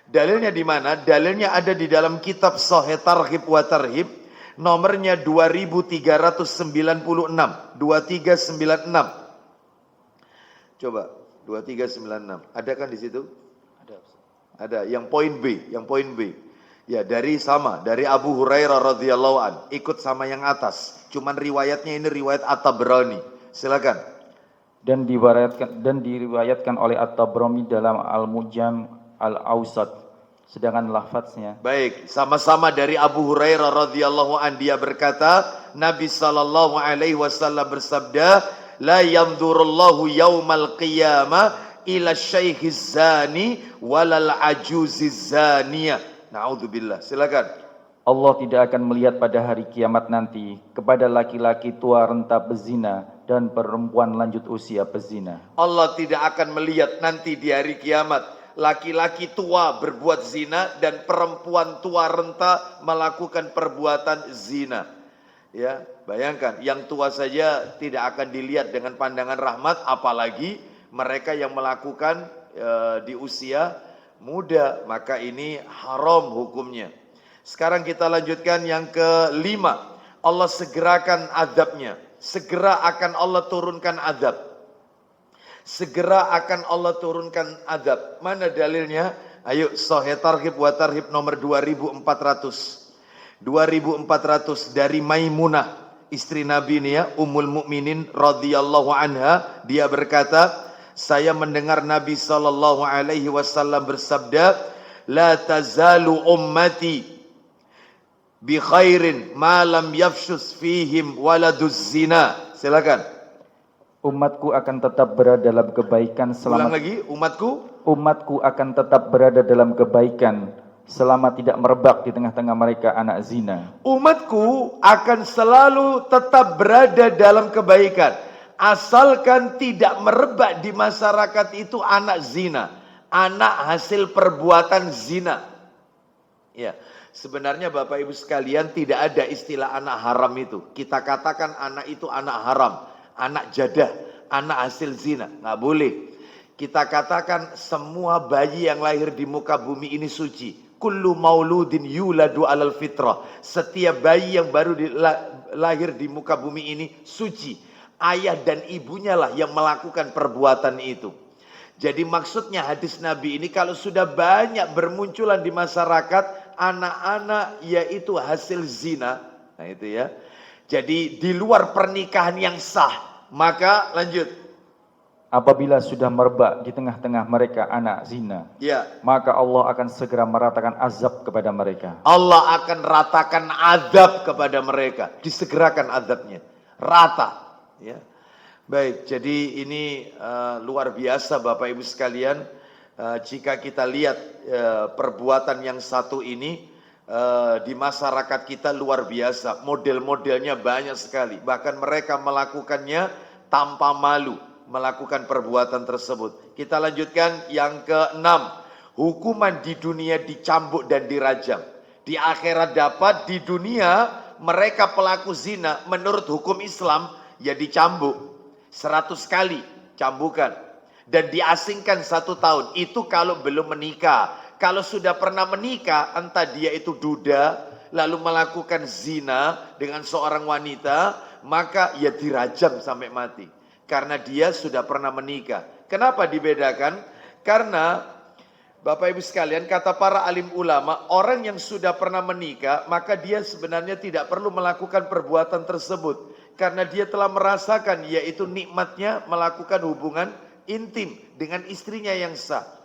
Dalilnya di mana? Dalilnya ada di dalam kitab Sahih Targhib wa Tarhib, nomornya 2396. 2396. Coba 2396. Ada kan di situ? Ada. Yang poin B. Ya, dari Abu Hurairah radhiyallahu an, ikut sama yang atas. Cuman riwayatnya ini riwayat At-Tabrani. Silakan. Dan diriwayatkan oleh At-Tabrani dalam Al-Mujam Al-Awsat, sedangkan lafadznya. Baik, sama-sama dari Abu Hurairah radhiyallahu an, dia berkata, Nabi sallallahu alaihi wasallam bersabda, la yanzurullahu yaumal qiyamah ila syaikhiz zani walal ajuziz zaniyah. Na'udzubillah. Silakan. Allah tidak akan melihat pada hari kiamat nanti kepada laki-laki tua renta bezina dan perempuan lanjut usia pezina. Allah tidak akan melihat nanti di hari kiamat laki-laki tua berbuat zina dan perempuan tua renta melakukan perbuatan zina. Ya, bayangkan yang tua saja tidak akan dilihat dengan pandangan rahmat, apalagi mereka yang melakukan di usia muda, maka ini haram hukumnya. Sekarang kita lanjutkan yang kelima. Allah segerakan azabnya. Segera akan Allah turunkan azab. Segera akan Allah turunkan azab. Mana dalilnya? Ayo, Sahih Targhib wa Tarhib nomor 2400. 2400 dari Maimunah, istri Nabi ini ya, Ummul Mukminin radhiyallahu anha, dia berkata, saya mendengar Nabi sallallahu alaihi wasallam bersabda, la tazalu ummati bi khairin ma lam yafshus fihim waladuz zina. Silakan. Umatku akan tetap berada dalam kebaikan selama Ulang lagi, umatku akan tetap berada dalam kebaikan selama tidak merebak di tengah-tengah mereka anak zina. Umatku akan selalu tetap berada dalam kebaikan, asalkan tidak merebak di masyarakat itu anak zina, anak hasil perbuatan zina. Ya, sebenarnya Bapak Ibu sekalian tidak ada istilah anak haram itu. Kita katakan anak itu anak haram, anak jadah, anak hasil zina, nggak boleh. Kita katakan semua bayi yang lahir di muka bumi ini suci. Kullu mauludin yuladu alal fitrah. Setiap bayi yang baru lahir di muka bumi ini suci. Ayah dan ibunya lah yang melakukan perbuatan itu. Jadi maksudnya hadis Nabi ini kalau sudah banyak bermunculan di masyarakat anak-anak yaitu hasil zina. Nah itu ya. Jadi di luar pernikahan yang sah. Maka lanjut. Apabila sudah merebak di tengah-tengah mereka anak zina, Ya. maka Allah akan segera meratakan azab kepada mereka. Allah akan ratakan azab kepada mereka. Disegerakan azabnya. Rata. Ya. Baik, jadi ini luar biasa Bapak Ibu sekalian. Jika kita lihat perbuatan yang satu ini di masyarakat kita luar biasa. Model-modelnya banyak sekali. Bahkan mereka melakukannya tanpa malu, melakukan perbuatan tersebut. Kita lanjutkan yang keenam. Hukuman di dunia dicambuk dan dirajam. Di akhirat dapat, di dunia mereka pelaku zina menurut hukum Islam ya dicambuk 100 kali cambukan dan diasingkan 1 tahun. Itu kalau belum menikah. Kalau sudah pernah menikah, entah dia itu duda lalu melakukan zina dengan seorang wanita, maka ya dirajam sampai mati. Karena dia sudah pernah menikah. Kenapa dibedakan? Karena Bapak Ibu sekalian, kata para alim ulama, orang yang sudah pernah menikah, maka dia sebenarnya tidak perlu melakukan perbuatan tersebut. Karena dia telah merasakan, yaitu nikmatnya melakukan hubungan intim dengan istrinya yang sah.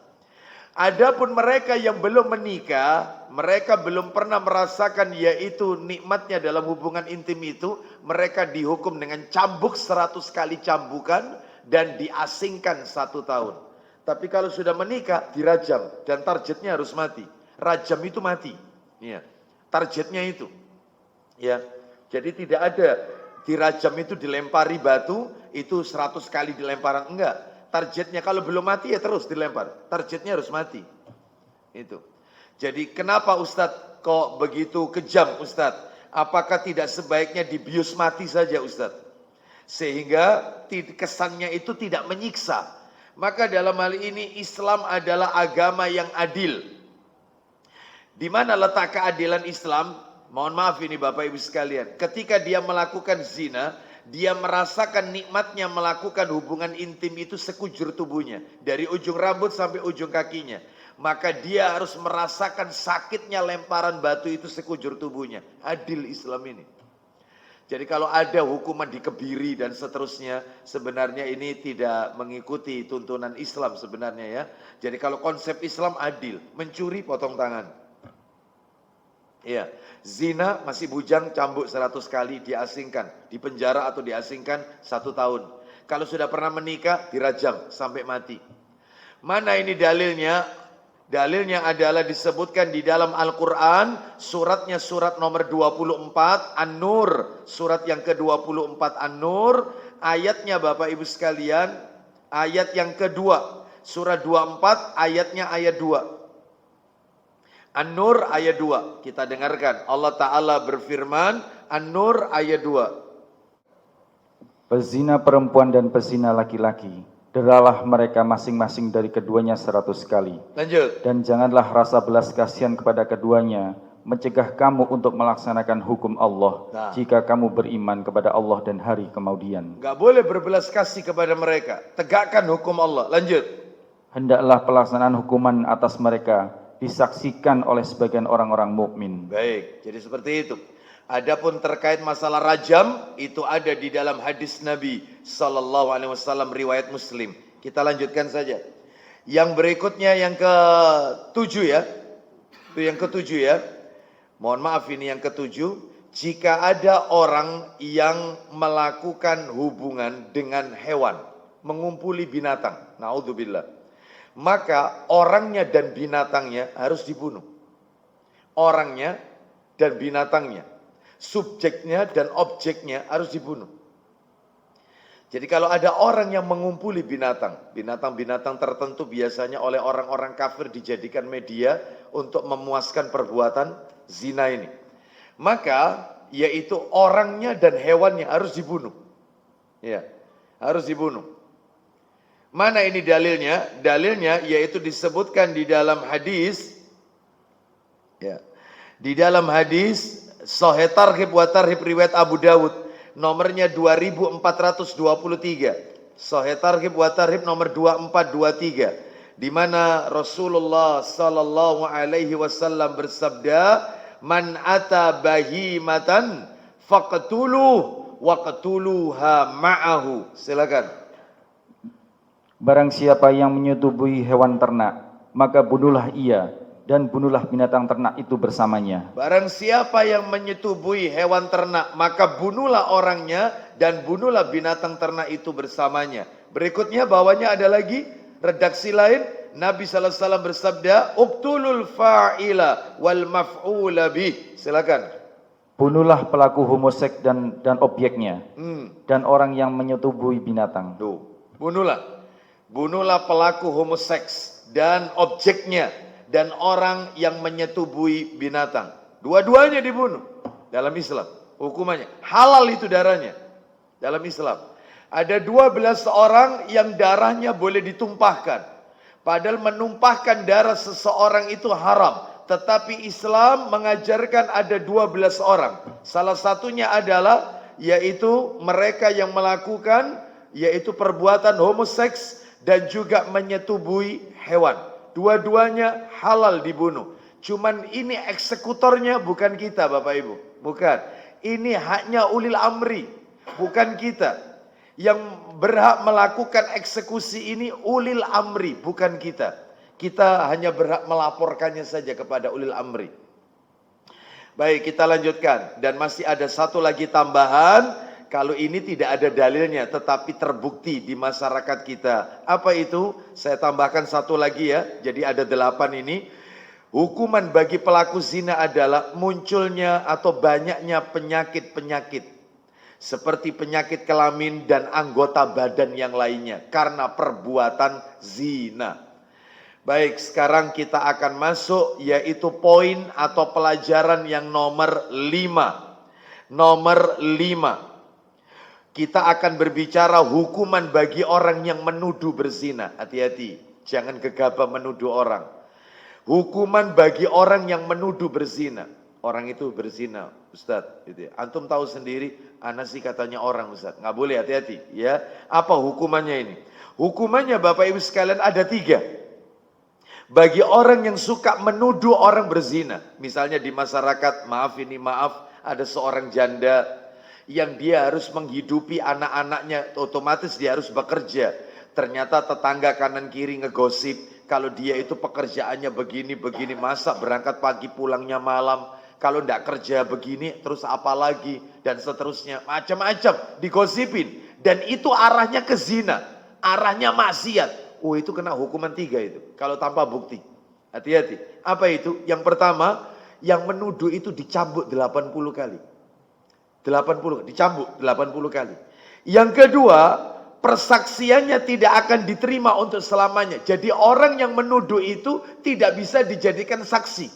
Adapun mereka yang belum menikah, mereka belum pernah merasakan yaitu nikmatnya dalam hubungan intim itu, mereka dihukum dengan cambuk 100 kali cambukan dan diasingkan 1 tahun. Tapi kalau sudah menikah dirajam dan targetnya harus mati. Rajam itu mati. Ya. Targetnya itu. Ya. Jadi tidak ada dirajam itu dilempari batu, itu 100 kali dilemparan, enggak. Targetnya kalau belum mati ya terus dilempar. Targetnya harus mati. Itu. Jadi kenapa Ustadz kok begitu kejam Ustadz? Apakah tidak sebaiknya dibius mati saja Ustadz? Sehingga kesannya itu tidak menyiksa. Maka dalam hal ini Islam adalah agama yang adil. Di mana letak keadilan Islam? Mohon maaf ini Bapak Ibu sekalian. Ketika dia melakukan zina, dia merasakan nikmatnya melakukan hubungan intim itu sekujur tubuhnya. Dari ujung rambut sampai ujung kakinya. Maka dia harus merasakan sakitnya lemparan batu itu sekujur tubuhnya. Adil Islam ini. Jadi kalau ada hukuman dikebiri dan seterusnya, sebenarnya ini tidak mengikuti tuntunan Islam sebenarnya ya. Jadi kalau konsep Islam adil, mencuri potong tangan. Ya, zina masih bujang cambuk 100 kali, diasingkan, dipenjara atau diasingkan 1 tahun. Kalau sudah pernah menikah dirajam sampai mati. Mana ini dalilnya? Dalilnya adalah disebutkan di dalam Al-Quran, suratnya surat nomor 24, An-Nur, surat yang ke-24 An-Nur, ayatnya Bapak Ibu sekalian, ayat yang kedua. surah 24 ayatnya ayat 2. An-Nur ayat 2. Kita dengarkan. Allah Ta'ala berfirman, An-Nur ayat 2. Pezina perempuan dan pezina laki-laki, deralah mereka masing-masing dari keduanya 100 kali. Lanjut. Dan janganlah rasa belas kasihan kepada keduanya mencegah kamu untuk melaksanakan hukum Allah jika kamu beriman kepada Allah dan hari kemudian. Gak boleh berbelas kasih kepada mereka. Tegakkan hukum Allah. Lanjut. Hendaklah pelaksanaan hukuman atas mereka disaksikan oleh sebagian orang-orang mukmin. Baik, jadi seperti itu. Adapun terkait masalah rajam, itu ada di dalam hadis Nabi Sallallahu Alaihi Wasallam riwayat Muslim. Kita lanjutkan saja. Yang berikutnya yang ke-7 ya. Itu yang ke-7 ya. Mohon maaf ini yang ke-7. Jika ada orang yang melakukan hubungan dengan hewan, mengumpuli binatang, naudzubillah, maka orangnya dan binatangnya harus dibunuh. Orangnya dan binatangnya, subjeknya dan objeknya harus dibunuh. Jadi kalau ada orang yang mengumpuli binatang-binatang tertentu biasanya oleh orang-orang kafir dijadikan media untuk memuaskan perbuatan zina ini, maka yaitu orangnya dan hewannya harus dibunuh. Ya, harus dibunuh. Mana ini dalilnya? Dalilnya yaitu disebutkan di dalam hadis, ya, di dalam hadis Sahih Targhib wa Tarhib riwayat Abu Dawud nomornya 2423. Sahih Targhib wa Tarhib nomor 2423, di mana Rasulullah sallallahu alaihi wasallam bersabda, "Man ata bahimatan faqtuluhu waqtuluha ma'ahu." Silakan. Barang siapa yang menyetubuhi hewan ternak, maka bunuhlah ia dan bunuhlah binatang ternak itu bersamanya. Barang siapa yang menyetubuhi hewan ternak, maka bunuhlah orangnya dan bunuhlah binatang ternak itu bersamanya. Berikutnya bawahnya ada lagi redaksi lain. Nabi SAW bersabda, "Uqtulul fa'ila wal maf'ula bih." Silakan. Bunuhlah pelaku homoseks dan objeknya, dan orang yang menyetubuhi binatang. Tuh, bunuhlah pelaku homoseks dan objeknya dan orang yang menyetubuhi binatang. Dua-duanya dibunuh dalam Islam. Hukumannya halal, itu darahnya dalam Islam. Ada 12 orang yang darahnya boleh ditumpahkan. Padahal menumpahkan darah seseorang itu haram. Tetapi Islam mengajarkan ada 12 orang. Salah satunya adalah yaitu mereka yang melakukan yaitu perbuatan homoseks dan juga menyetubuhi hewan. Dua-duanya halal dibunuh. Cuman ini eksekutornya bukan kita Bapak Ibu. Bukan. Ini haknya ulil amri. Bukan kita. Yang berhak melakukan eksekusi ini ulil amri. Bukan kita. Kita hanya berhak melaporkannya saja kepada ulil amri. Baik, kita lanjutkan. Dan masih ada satu lagi tambahan. Kalau ini tidak ada dalilnya tetapi terbukti di masyarakat kita. Apa itu? Saya tambahkan satu lagi ya. Jadi ada 8 ini. Hukuman bagi pelaku zina adalah munculnya atau banyaknya penyakit-penyakit. Seperti penyakit kelamin dan anggota badan yang lainnya. Karena perbuatan zina. Baik, sekarang kita akan masuk yaitu poin atau pelajaran yang nomor 5. Nomor 5. Kita akan berbicara hukuman bagi orang yang menuduh berzina. Hati-hati, jangan gegabah menuduh orang. Hukuman bagi orang yang menuduh berzina. Orang itu berzina, Ustadz. Gitu ya. Antum tahu sendiri, ana sih katanya orang, Ustadz. Nggak boleh, hati-hati. Ya, apa hukumannya ini? Hukumannya Bapak Ibu sekalian ada 3. Bagi orang yang suka menuduh orang berzina. Misalnya di masyarakat, maaf, ada seorang janda yang dia harus menghidupi anak-anaknya, otomatis dia harus bekerja. Ternyata tetangga kanan kiri ngegosip kalau dia itu pekerjaannya begini, masa berangkat pagi pulangnya malam, kalau ndak kerja begini terus apa lagi, dan seterusnya, macam-macam digosipin, dan itu arahnya ke zina, arahnya maksiat. Oh, itu kena hukuman 3 itu kalau tanpa bukti. Hati-hati. Apa itu? Yang pertama, yang menuduh itu dicambuk 80 kali. 80, dicambuk 80 kali. Yang kedua, persaksiannya tidak akan diterima untuk selamanya. Jadi orang yang menuduh itu tidak bisa dijadikan saksi.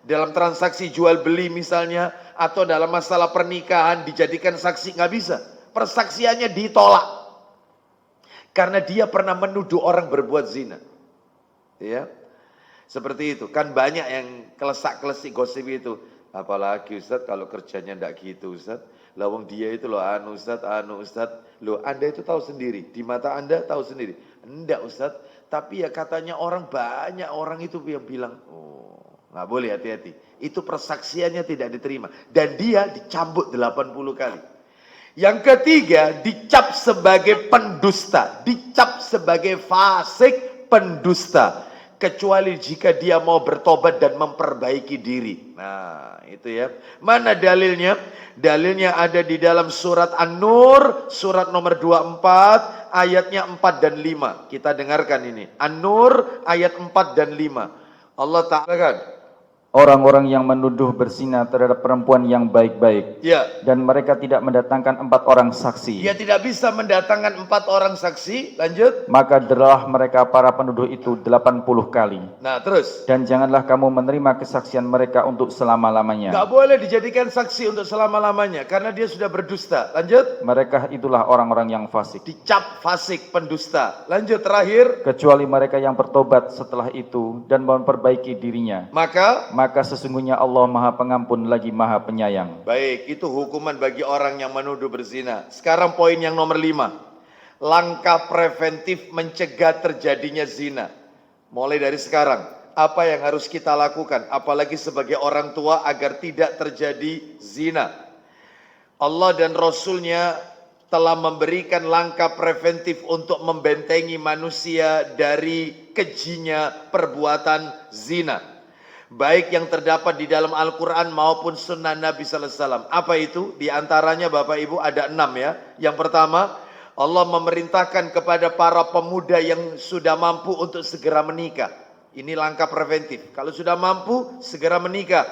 Dalam transaksi jual beli misalnya, atau dalam masalah pernikahan dijadikan saksi, nggak bisa. Persaksiannya ditolak. Karena dia pernah menuduh orang berbuat zina. Ya, seperti itu. Kan banyak yang kelesak-kelesik gosip itu. Apalagi Ustaz kalau kerjanya ndak gitu Ustaz. Lawang dia itu loh Ustaz. Loh Anda itu tahu sendiri. Di mata Anda tahu sendiri. Enggak Ustaz. Tapi ya katanya banyak orang itu yang bilang. Oh, nggak boleh, hati-hati. Itu persaksiannya tidak diterima. Dan dia dicambuk 80 kali. Yang ketiga, dicap sebagai pendusta. Dicap sebagai fasik pendusta. Kecuali jika dia mau bertobat dan memperbaiki diri. Nah, itu ya. Mana dalilnya? Dalilnya ada di dalam surat An-Nur, surat nomor 24, ayatnya 4 dan 5. Kita dengarkan ini. An-Nur, ayat 4 dan 5. Allah Ta'ala kan, orang-orang yang menuduh berzina terhadap perempuan yang baik-baik, ya, dan mereka tidak mendatangkan 4 orang saksi, dia tidak bisa mendatangkan 4 orang saksi. Lanjut. maka deralah mereka para penuduh itu 80 kali. Nah, terus. Dan janganlah kamu menerima kesaksian mereka untuk selama-lamanya. Gak boleh dijadikan saksi untuk selama-lamanya karena dia sudah berdusta. Lanjut. Mereka itulah orang-orang yang fasik. Dicap fasik pendusta. Lanjut, terakhir. Kecuali mereka yang bertobat setelah itu dan memperbaiki dirinya. Maka sesungguhnya Allah Maha Pengampun lagi Maha Penyayang. baik, itu hukuman bagi orang yang menuduh berzina. Sekarang poin yang nomor 5. Langkah preventif mencegah terjadinya zina. Mulai dari sekarang, apa yang harus kita lakukan? Apalagi sebagai orang tua agar tidak terjadi zina. Allah dan Rasulnya telah memberikan langkah preventif untuk membentengi manusia dari kejinya perbuatan zina. Baik yang terdapat di dalam Al-Quran maupun sunnah Nabi Sallallahu Alaihi Wasallam. Apa itu? Di antaranya Bapak Ibu ada 6 ya. Yang pertama, Allah memerintahkan kepada para pemuda yang sudah mampu untuk segera menikah. Ini langkah preventif. Kalau sudah mampu, segera menikah.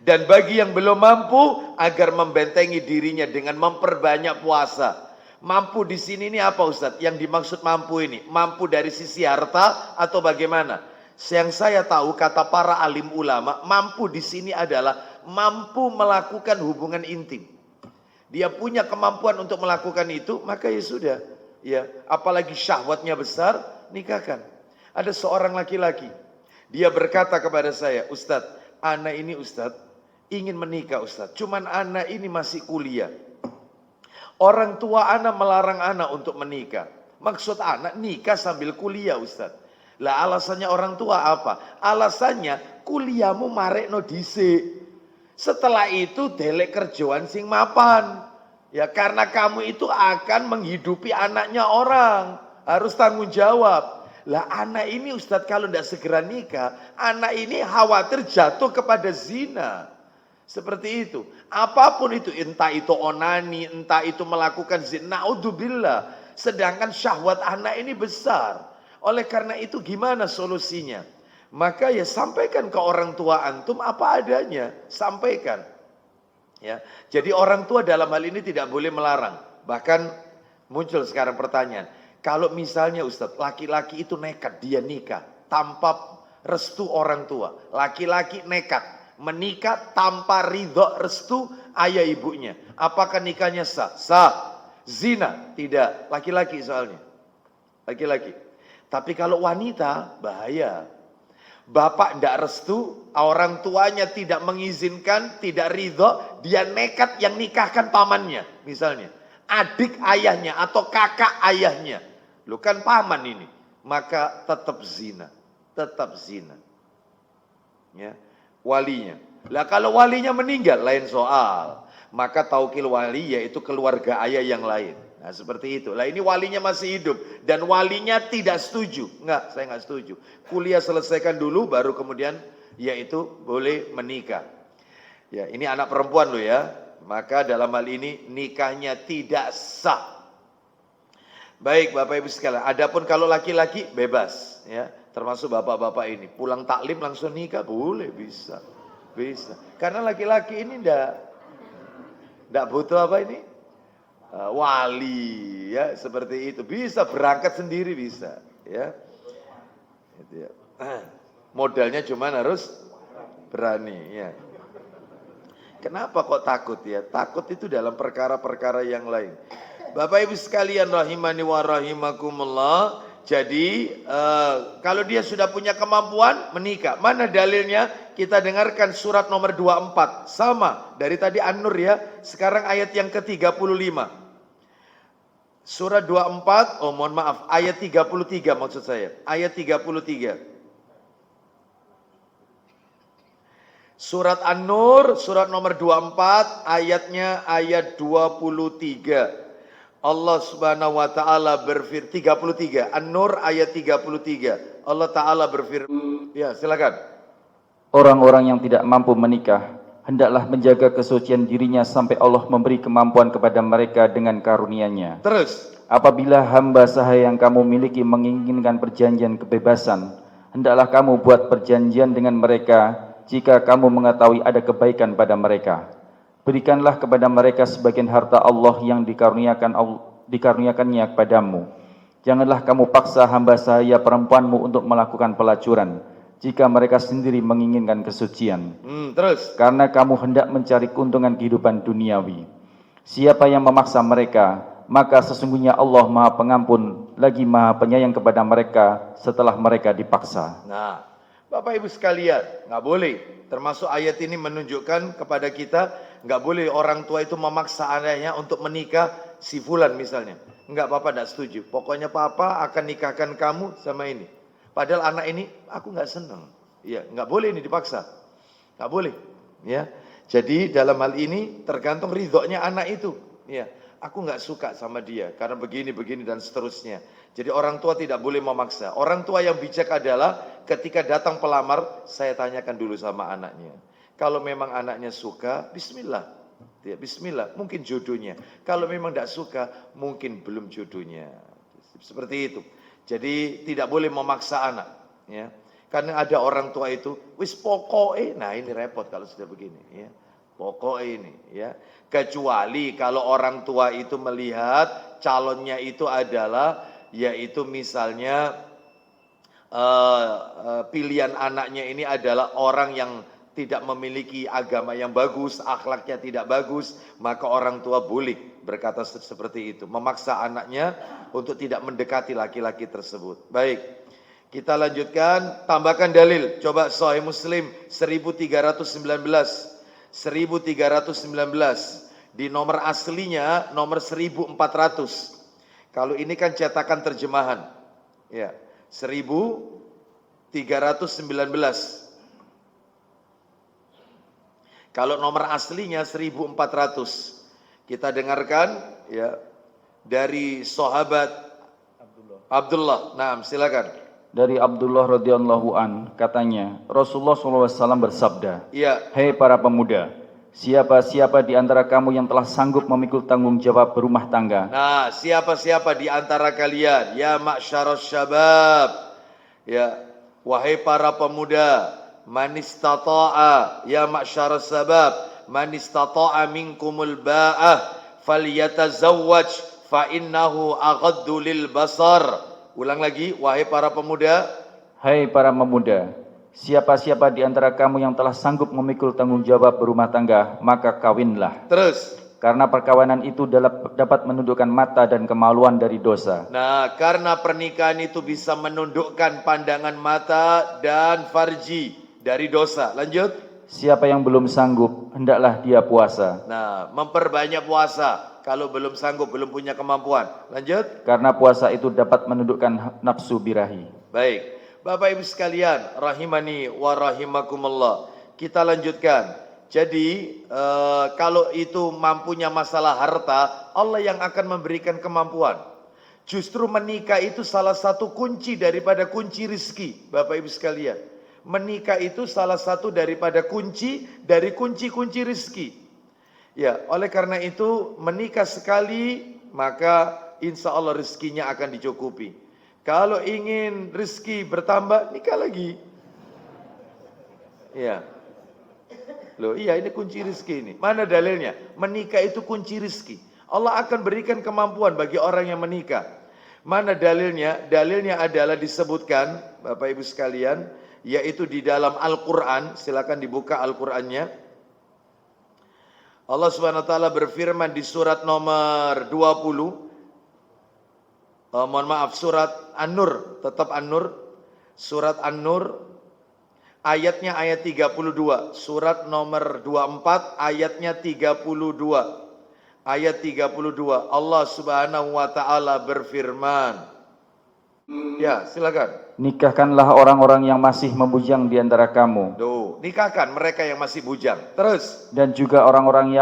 Dan bagi yang belum mampu, agar membentengi dirinya dengan memperbanyak puasa. Mampu di sini ini apa Ustadz? Yang dimaksud mampu ini, mampu dari sisi harta atau bagaimana? Yang saya tahu kata para alim ulama, mampu di sini adalah mampu melakukan hubungan intim. Dia punya kemampuan untuk melakukan itu, maka ya sudah. Ya, apalagi syahwatnya besar, nikahkan. Ada seorang laki-laki, dia berkata kepada saya, Ustadz, ana ini Ustadz ingin menikah Ustadz, cuman ana ini masih kuliah. Orang tua ana melarang ana untuk menikah. Maksud ana nikah sambil kuliah Ustadz. Lah alasannya orang tua apa? Alasannya kuliahmu marekno dhisik. Setelah itu delek kerjaan sing mapan. Ya karena kamu itu akan menghidupi anaknya orang. Harus tanggung jawab. Lah anak ini Ustadz kalau tidak segera nikah, anak ini khawatir jatuh kepada zina. Seperti itu. Apapun itu, entah itu onani, entah itu melakukan zina, naudzubillah. Sedangkan syahwat anak ini besar. Oleh karena itu gimana solusinya? Maka ya sampaikan ke orang tua antum apa adanya, sampaikan. Ya, jadi orang tua dalam hal ini tidak boleh melarang. Bahkan muncul sekarang pertanyaan, kalau misalnya Ustadz laki-laki itu nekat dia nikah tanpa restu orang tua, laki-laki nekat menikah tanpa ridho restu ayah ibunya, apakah nikahnya sah? Sah. Zina? Tidak. Laki-laki soalnya, laki-laki. Tapi kalau wanita, bahaya. Bapak tidak restu, orang tuanya tidak mengizinkan, tidak ridho, dia nekat yang nikahkan pamannya. Misalnya, adik ayahnya atau kakak ayahnya. Lu kan paman ini. Maka tetap zina. Tetap zina. Ya, walinya. Lah kalau walinya meninggal, lain soal. Maka taukil wali yaitu keluarga ayah yang lain. Nah seperti itu. Lah ini walinya masih hidup dan walinya tidak setuju. Enggak, saya enggak setuju. Kuliah selesaikan dulu baru kemudian yaitu boleh menikah. Ya, ini anak perempuan loh ya. Maka dalam hal ini nikahnya tidak sah. Baik Bapak Ibu sekalian, adapun kalau laki-laki bebas ya, termasuk bapak-bapak ini pulang taklim langsung nikah boleh, bisa. Bisa. Karena laki-laki ini enggak butuh apa ini? wali, ya seperti itu. Bisa berangkat sendiri bisa, ya. Gitu ya. Modalnya cuman harus berani, ya. Kenapa kok takut ya? Takut itu dalam perkara-perkara yang lain. Bapak Ibu sekalian rahimani wa rahimakumullah. Jadi kalau dia sudah punya kemampuan menikah. Mana dalilnya? Kita dengarkan surat nomor 24. Sama dari tadi An-Nur ya. Sekarang ayat yang ke-35. Surat 24, oh mohon maaf, ayat 33 maksud saya. Ayat 33. Surat An-Nur, surat nomor 24, ayatnya ayat 23. Allah Subhanahu wa taala berfirman 33, An-Nur ayat 33. Allah taala berfirman, ya silakan. Orang-orang yang tidak mampu menikah hendaklah menjaga kesucian dirinya sampai Allah memberi kemampuan kepada mereka dengan karunia-Nya. Terus, apabila hamba sahaya yang kamu miliki menginginkan perjanjian kebebasan, hendaklah kamu buat perjanjian dengan mereka jika kamu mengetahui ada kebaikan pada mereka. Berikanlah kepada mereka sebagian harta Allah yang dikaruniakannya kepadamu. Janganlah kamu paksa hamba sahaya perempuanmu untuk melakukan pelacuran, jika mereka sendiri menginginkan kesucian. Terus. Karena kamu hendak mencari keuntungan kehidupan duniawi. Siapa yang memaksa mereka, maka sesungguhnya Allah Maha Pengampun lagi Maha Penyayang kepada mereka setelah mereka dipaksa. Nah, Bapak Ibu sekalian, nggak boleh. Termasuk ayat ini menunjukkan kepada kita, nggak boleh orang tua itu memaksa anaknya untuk menikah si fulan misalnya. Nggak, Papa nggak setuju. Pokoknya Papa akan nikahkan kamu sama ini. Padahal anak ini aku nggak senang. Ya, nggak boleh ini dipaksa. Nggak boleh. Ya, jadi dalam hal ini tergantung ridhonya anak itu. Ya, aku nggak suka sama dia karena begini dan seterusnya. Jadi orang tua tidak boleh memaksa. Orang tua yang bijak adalah ketika datang pelamar, saya tanyakan dulu sama anaknya. Kalau memang anaknya suka, bismillah. Ya, bismillah, mungkin jodohnya. Kalau memang tidak suka, mungkin belum jodohnya. Seperti itu. Jadi tidak boleh memaksa anak. Ya. Karena ada orang tua itu, wis pokoknya, nah ini repot kalau sudah begini. Ya. Pokoknya ini. Ya. Kecuali kalau orang tua itu melihat calonnya itu adalah yaitu misalnya pilihan anaknya ini adalah orang yang tidak memiliki agama yang bagus, akhlaknya tidak bagus, maka orang tua boleh berkata seperti itu, memaksa anaknya untuk tidak mendekati laki-laki tersebut. Baik, kita lanjutkan, tambahkan dalil. Coba Sahih Muslim 1319 di nomor aslinya nomor 1400. Kalau ini kan cetakan terjemahan. Ya, 1319. Kalau nomor aslinya 1400. Kita dengarkan ya dari sahabat Abdullah. Nah, silakan. Dari Abdullah radhiyallahu an katanya, Rasulullah SAW bersabda, Iya. "Hei para pemuda, siapa-siapa di antara kamu yang telah sanggup memikul tanggung jawab berumah tangga." Nah, siapa-siapa di antara kalian, ya ma'syaras syabab, ya wahai para pemuda, man istata'a, ya ma'syaras syabab, man istata'a minkumul ba'ah falyatazawwaj fa innahu aghaddu lil basar. Ulang lagi, wahai para pemuda. Hai para pemuda, siapa-siapa di antara kamu yang telah sanggup memikul tanggung jawab berumah tangga, maka kawinlah. Terus. Karena perkawinan itu dapat menundukkan mata dan kemaluan dari dosa. Nah, karena pernikahan itu bisa menundukkan pandangan mata dan farji dari dosa. Lanjut. Siapa yang belum sanggup, hendaklah dia puasa. Nah, memperbanyak puasa. Kalau belum sanggup, belum punya kemampuan. Lanjut. Karena puasa itu dapat menundukkan nafsu birahi. Baik. Bapak Ibu sekalian, rahimani wa rahimakumullah. Kita lanjutkan. Jadi, kalau itu mampunya masalah harta, Allah yang akan memberikan kemampuan. Justru menikah itu salah satu kunci daripada kunci rizki, Bapak Ibu sekalian. Menikah itu salah satu daripada kunci dari kunci-kunci rizki. Ya, oleh karena itu menikah sekali maka insya Allah rezekinya akan dicukupi. Kalau ingin rezeki bertambah, nikah lagi. Ya. Loh, iya ini kunci rezeki ini. Mana dalilnya? Menikah itu kunci rezeki. Allah akan berikan kemampuan bagi orang yang menikah. Mana dalilnya? Dalilnya adalah disebutkan, Bapak Ibu sekalian, yaitu di dalam Al-Quran. Silakan dibuka Al-Qurannya. Allah Subhanahu wa taala berfirman di surat nomor 20. Surat An-Nur, tetap An-Nur. Surat An-Nur ayatnya ayat 32. Surat nomor 24 ayatnya 32. Ayat 32. Allah Subhanahu wa taala berfirman. Ya, silakan. Nikahkanlah orang-orang yang masih membujang di antara kamu. Tuh, nikahkan mereka yang masih bujang. Terus. Dan juga orang-orang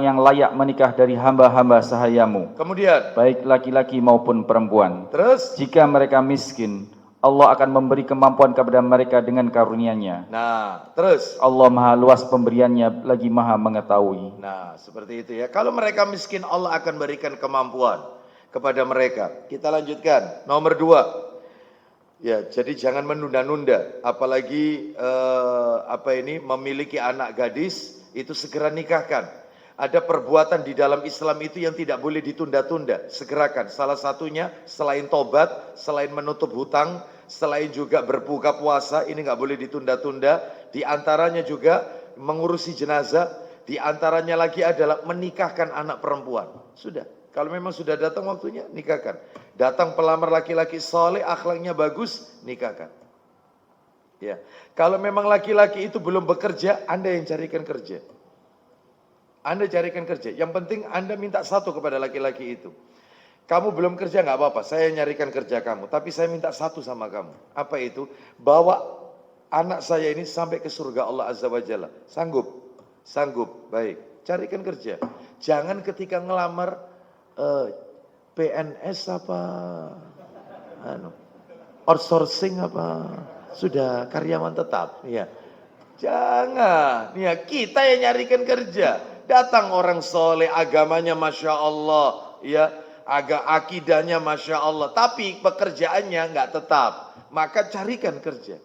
yang layak menikah dari hamba-hamba sahayamu, Kemudian. baik laki-laki maupun perempuan. Terus. Jika mereka miskin, Allah akan memberi kemampuan kepada mereka dengan karunia-Nya. Nah, terus. Allah maha luas pemberiannya, lagi maha mengetahui. Nah, seperti itu ya. Kalau mereka miskin, Allah akan berikan kemampuan kepada mereka. Kita lanjutkan. Nomor 2. Ya, jadi jangan menunda-nunda. Apalagi memiliki anak gadis, itu segera nikahkan. Ada perbuatan di dalam Islam itu yang tidak boleh ditunda-tunda. Segerakan. Salah satunya selain tobat, selain menutup hutang, selain juga berbuka puasa, ini nggak boleh ditunda-tunda. Di antaranya juga mengurusi jenazah. Di antaranya lagi adalah menikahkan anak perempuan. Sudah. Kalau memang sudah datang waktunya, nikahkan. Datang pelamar laki-laki soleh, akhlaknya bagus, nikahkan. Ya. Kalau memang laki-laki itu belum bekerja, Anda yang carikan kerja. Anda carikan kerja. Yang penting Anda minta satu kepada laki-laki itu. Kamu belum kerja nggak apa-apa, saya nyarikan kerja kamu. Tapi saya minta satu sama kamu. Apa itu? Bawa anak saya ini sampai ke surga Allah Azza wa Jalla. Sanggup? Sanggup. Baik. Carikan kerja. Jangan ketika ngelamar PNS apa? Outsourcing apa? Sudah karyawan tetap. Ya. Jangan. Ya, kita yang nyarikan kerja. Datang orang soleh, agamanya Masya Allah. Ya, akidahnya Masya Allah. Tapi pekerjaannya nggak tetap. Maka carikan kerja.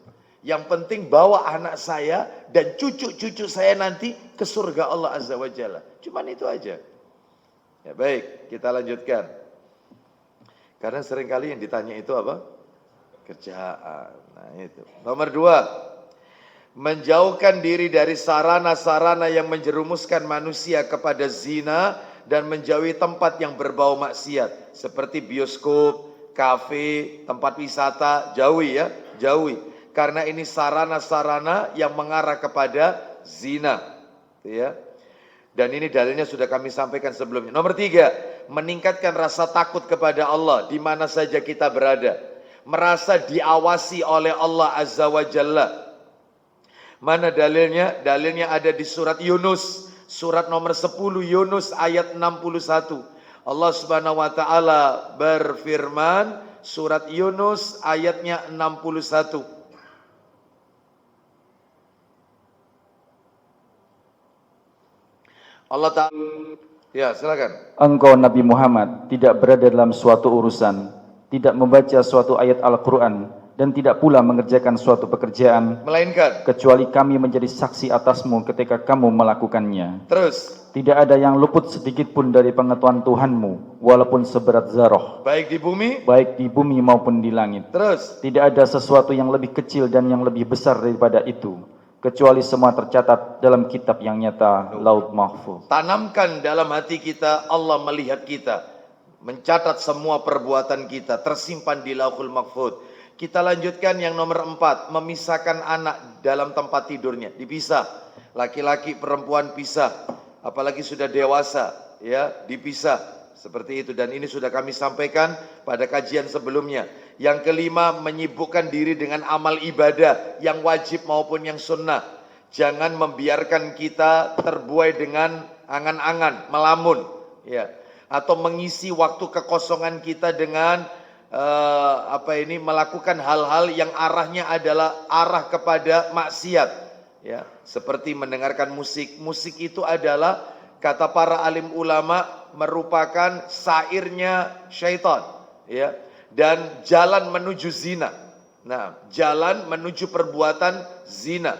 Yang penting bawa anak saya dan cucu-cucu saya nanti ke surga Allah Azza wa Jalla. Cuman itu aja. Ya baik, kita lanjutkan. Karena seringkali yang ditanya itu apa? Kerjaan. Nah itu. Nomor 2. Menjauhkan diri dari sarana-sarana yang menjerumuskan manusia kepada zina dan menjauhi tempat yang berbau maksiat. Seperti bioskop, kafe, tempat wisata. Jauhi ya, jauhi. Karena ini sarana-sarana yang mengarah kepada zina. Ya. Dan ini dalilnya sudah kami sampaikan sebelumnya. Nomor 3, meningkatkan rasa takut kepada Allah di mana saja kita berada. Merasa diawasi oleh Allah Azza wa Jalla. Mana dalilnya? Dalilnya ada di surat Yunus. Surat nomor 10 Yunus ayat 61. Allah Subhanahu wa taala berfirman, surat Yunus ayatnya 61. Allah Ta'ala. Ya, silakan. Engkau Nabi Muhammad tidak berada dalam suatu urusan, tidak membaca suatu ayat Al-Quran, dan tidak pula mengerjakan suatu pekerjaan, melainkan kecuali kami menjadi saksi atasmu ketika kamu melakukannya. Terus. Tidak ada yang luput sedikit pun dari pengetahuan Tuhanmu, walaupun seberat zarah. Baik di bumi maupun di langit. Terus. Tidak ada sesuatu yang lebih kecil dan yang lebih besar daripada itu, kecuali semua tercatat dalam kitab yang nyata, Laut Mahfuz. Tanamkan dalam hati kita, Allah melihat kita, mencatat semua perbuatan kita, tersimpan di Lauhul Mahfuz. Kita lanjutkan yang nomor 4, memisahkan anak dalam tempat tidurnya, dipisah. Laki-laki, perempuan pisah, apalagi sudah dewasa, ya, dipisah. Seperti itu, dan ini sudah kami sampaikan pada kajian sebelumnya. Yang kelima, menyibukkan diri dengan amal ibadah yang wajib maupun yang sunnah. Jangan membiarkan kita terbuai dengan angan-angan, melamun, ya, atau mengisi waktu kekosongan kita dengan melakukan hal-hal yang arahnya adalah arah kepada maksiat, ya, seperti mendengarkan musik. Musik itu adalah, kata para alim ulama, merupakan sairnya syaitan, ya, dan jalan menuju zina. Nah, jalan menuju perbuatan zina.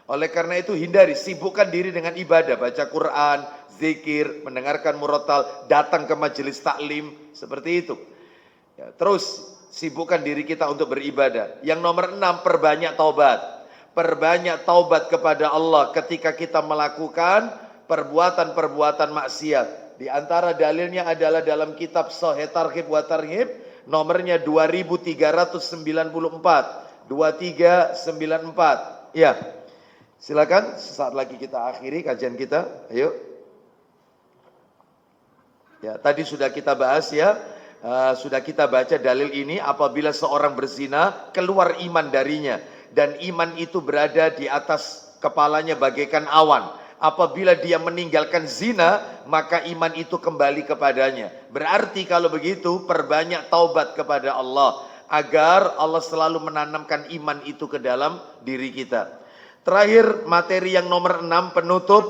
Oleh karena itu hindari, sibukkan diri dengan ibadah, baca Quran, zikir, mendengarkan murotal, datang ke majelis taklim, seperti itu. Ya, terus sibukkan diri kita untuk beribadah. Yang nomor 6, perbanyak taubat. Perbanyak taubat kepada Allah ketika kita melakukan perbuatan-perbuatan maksiat. Di antara dalilnya adalah dalam kitab Sahih Targhib wa Tarhib, nomornya 2394. 2394. Ya. Silakan, sesaat lagi kita akhiri kajian kita. Ayo. Ya, tadi sudah kita bahas ya. Sudah kita baca dalil ini, apabila seorang berzina keluar iman darinya dan iman itu berada di atas kepalanya bagaikan awan. Apabila dia meninggalkan zina, maka iman itu kembali kepadanya. Berarti kalau begitu perbanyak taubat kepada Allah agar Allah selalu menanamkan iman itu ke dalam diri kita. Terakhir, materi yang nomor 6 penutup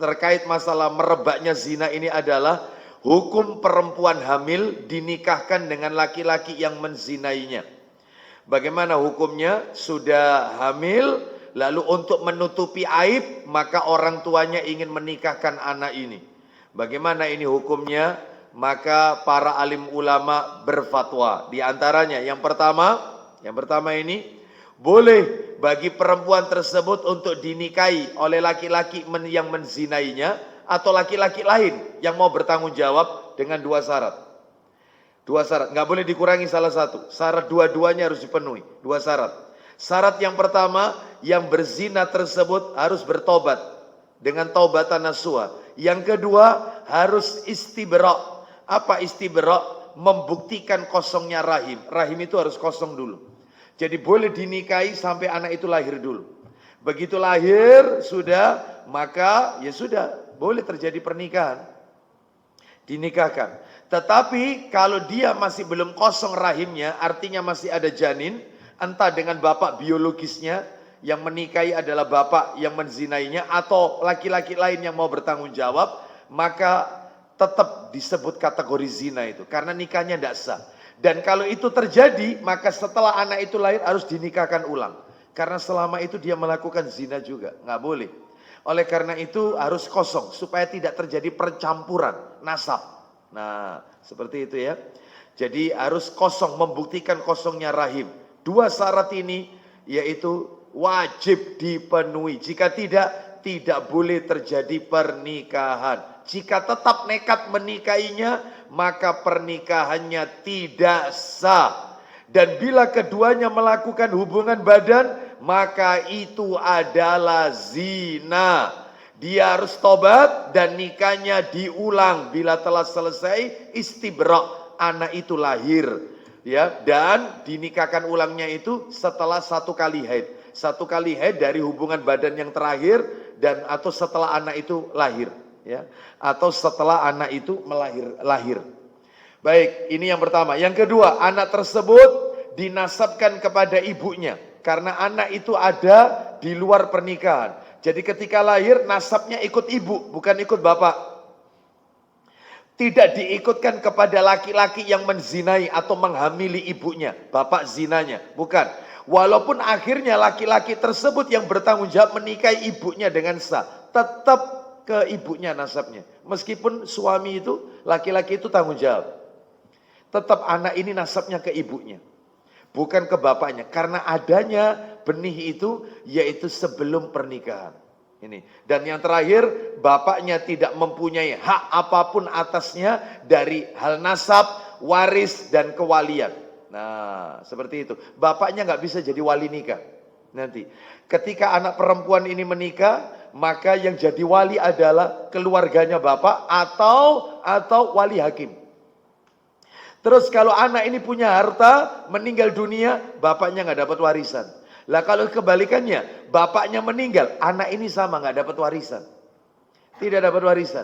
terkait masalah merebaknya zina ini adalah hukum perempuan hamil dinikahkan dengan laki-laki yang menzinainya. Bagaimana hukumnya? Sudah hamil, lalu untuk menutupi aib, maka orang tuanya ingin menikahkan anak ini. Bagaimana ini hukumnya? Maka para alim ulama berfatwa. Di antaranya yang pertama ini, boleh bagi perempuan tersebut untuk dinikahi oleh laki-laki yang menzinainya atau laki-laki lain yang mau bertanggung jawab dengan 2 syarat. 2 syarat, nggak boleh dikurangi salah satu. Syarat dua-duanya harus dipenuhi. 2 syarat. Syarat yang pertama, yang berzina tersebut harus bertobat dengan taubatan nasuha. Yang kedua, harus istibra. Apa istibra? Membuktikan kosongnya rahim. Rahim itu harus kosong dulu. Jadi boleh dinikahi sampai anak itu lahir dulu. Begitu lahir sudah, maka ya sudah, boleh terjadi pernikahan. Dinikahkan. Tetapi kalau dia masih belum kosong rahimnya, artinya masih ada janin, entah dengan bapak biologisnya yang menikahi adalah bapak yang menzinainya atau laki-laki lain yang mau bertanggung jawab, maka tetap disebut kategori zina itu karena nikahnya tidak sah. Dan kalau itu terjadi, maka setelah anak itu lahir harus dinikahkan ulang. Karena selama itu dia melakukan zina juga, nggak boleh. Oleh karena itu harus kosong supaya tidak terjadi percampuran nasab. Nah, seperti itu ya. Jadi harus kosong, membuktikan kosongnya rahim. 2 syarat ini yaitu wajib dipenuhi. Jika tidak boleh terjadi pernikahan. Jika tetap nekat menikahinya, maka pernikahannya tidak sah. Dan bila keduanya melakukan hubungan badan, maka itu adalah zina. Dia harus tobat dan nikahnya diulang. Bila telah selesai istibra, anak itu lahir. Ya, dan dinikahkan ulangnya itu setelah 1 kali haid. 1 kali haid dari hubungan badan yang terakhir dan atau setelah anak itu lahir. Ya, atau setelah anak itu lahir. Baik, ini yang pertama. Yang kedua, anak tersebut dinasabkan kepada ibunya karena anak itu ada di luar pernikahan. Jadi ketika lahir nasabnya ikut ibu, bukan ikut bapak. Tidak diikutkan kepada laki-laki yang menzinai atau menghamili ibunya, bapak zinanya, bukan. Walaupun akhirnya laki-laki tersebut yang bertanggung jawab menikahi ibunya dengan sah, tetap ke ibunya nasabnya. Meskipun suami itu, laki-laki itu tanggung jawab. Tetap anak ini nasabnya ke ibunya. Bukan ke bapaknya. Karena adanya benih itu, yaitu sebelum pernikahan. Ini. Dan yang terakhir, bapaknya tidak mempunyai hak apapun atasnya dari hal nasab, waris, dan kewalian. Nah, seperti itu. Bapaknya nggak bisa jadi wali nikah. Nanti. Ketika anak perempuan ini menikah, maka yang jadi wali adalah keluarganya bapak atau wali hakim. Terus kalau anak ini punya harta, meninggal dunia, bapaknya nggak dapat warisan. Lah kalau kebalikannya, bapaknya meninggal, anak ini sama nggak dapat warisan. Tidak dapat warisan,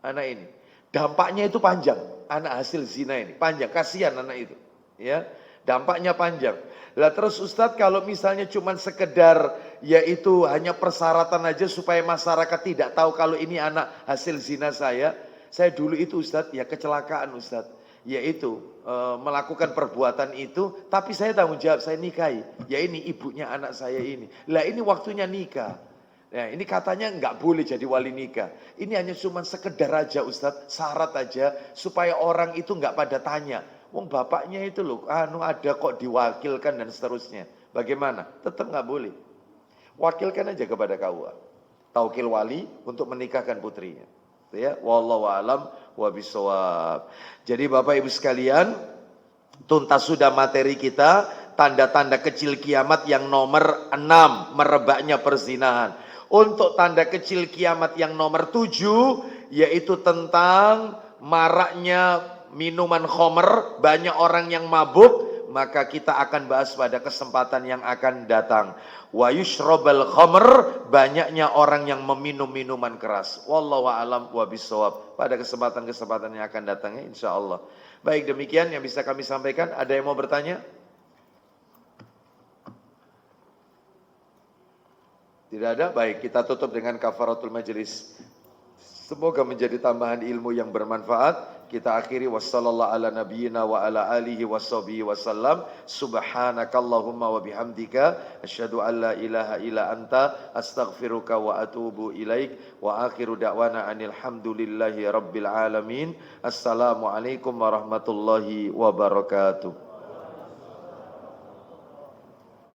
anak ini. Dampaknya itu panjang, anak hasil zina ini panjang, kasihan anak itu. Ya, dampaknya panjang. Lah terus Ustadz kalau misalnya cuma sekedar yaitu hanya persyaratan aja supaya masyarakat tidak tahu kalau ini anak hasil zina saya dulu itu Ustadz ya kecelakaan Ustadz, yaitu melakukan perbuatan itu tapi saya tanggung jawab, saya nikahi. Ya ini ibunya anak saya ini. Lah ini waktunya nikah. Nah, ini katanya nggak boleh jadi wali nikah. Ini hanya cuma sekedar aja Ustadz, syarat aja supaya orang itu nggak pada tanya. Wong bapaknya itu loh, ada kok diwakilkan dan seterusnya. Bagaimana? Tetap nggak boleh. Wakilkan aja kepada KUA. Taukil wali untuk menikahkan putrinya. Ya, wallahu alam wa bisawab. Jadi Bapak Ibu sekalian, tuntas sudah materi kita, tanda-tanda kecil kiamat yang nomor 6, merebaknya perzinahan. Untuk tanda kecil kiamat yang nomor 7, yaitu tentang maraknya minuman khomer, banyak orang yang mabuk, maka kita akan bahas pada kesempatan yang akan datang. Wa yushrabal khamr, banyaknya orang yang meminum minuman keras. Wallahu a'lam wa bissawab. Pada kesempatan-kesempatan yang akan datang ya insyaallah. Baik, demikian yang bisa kami sampaikan. Ada yang mau bertanya? Tidak ada? Baik, kita tutup dengan kafaratul majelis. Semoga menjadi tambahan ilmu yang bermanfaat. Kita akhiri wassallallahu ala nabiyyina wa ala alihi washabihi wasallam. Subhanakallahumma wa bihamdika asyhadu an la ilaha illa anta astaghfiruka wa atubu ilaik. Wa akhiru da'wana anil hamdulillahi rabbil alamin. Assalamualaikum warahmatullahi wabarakatuh.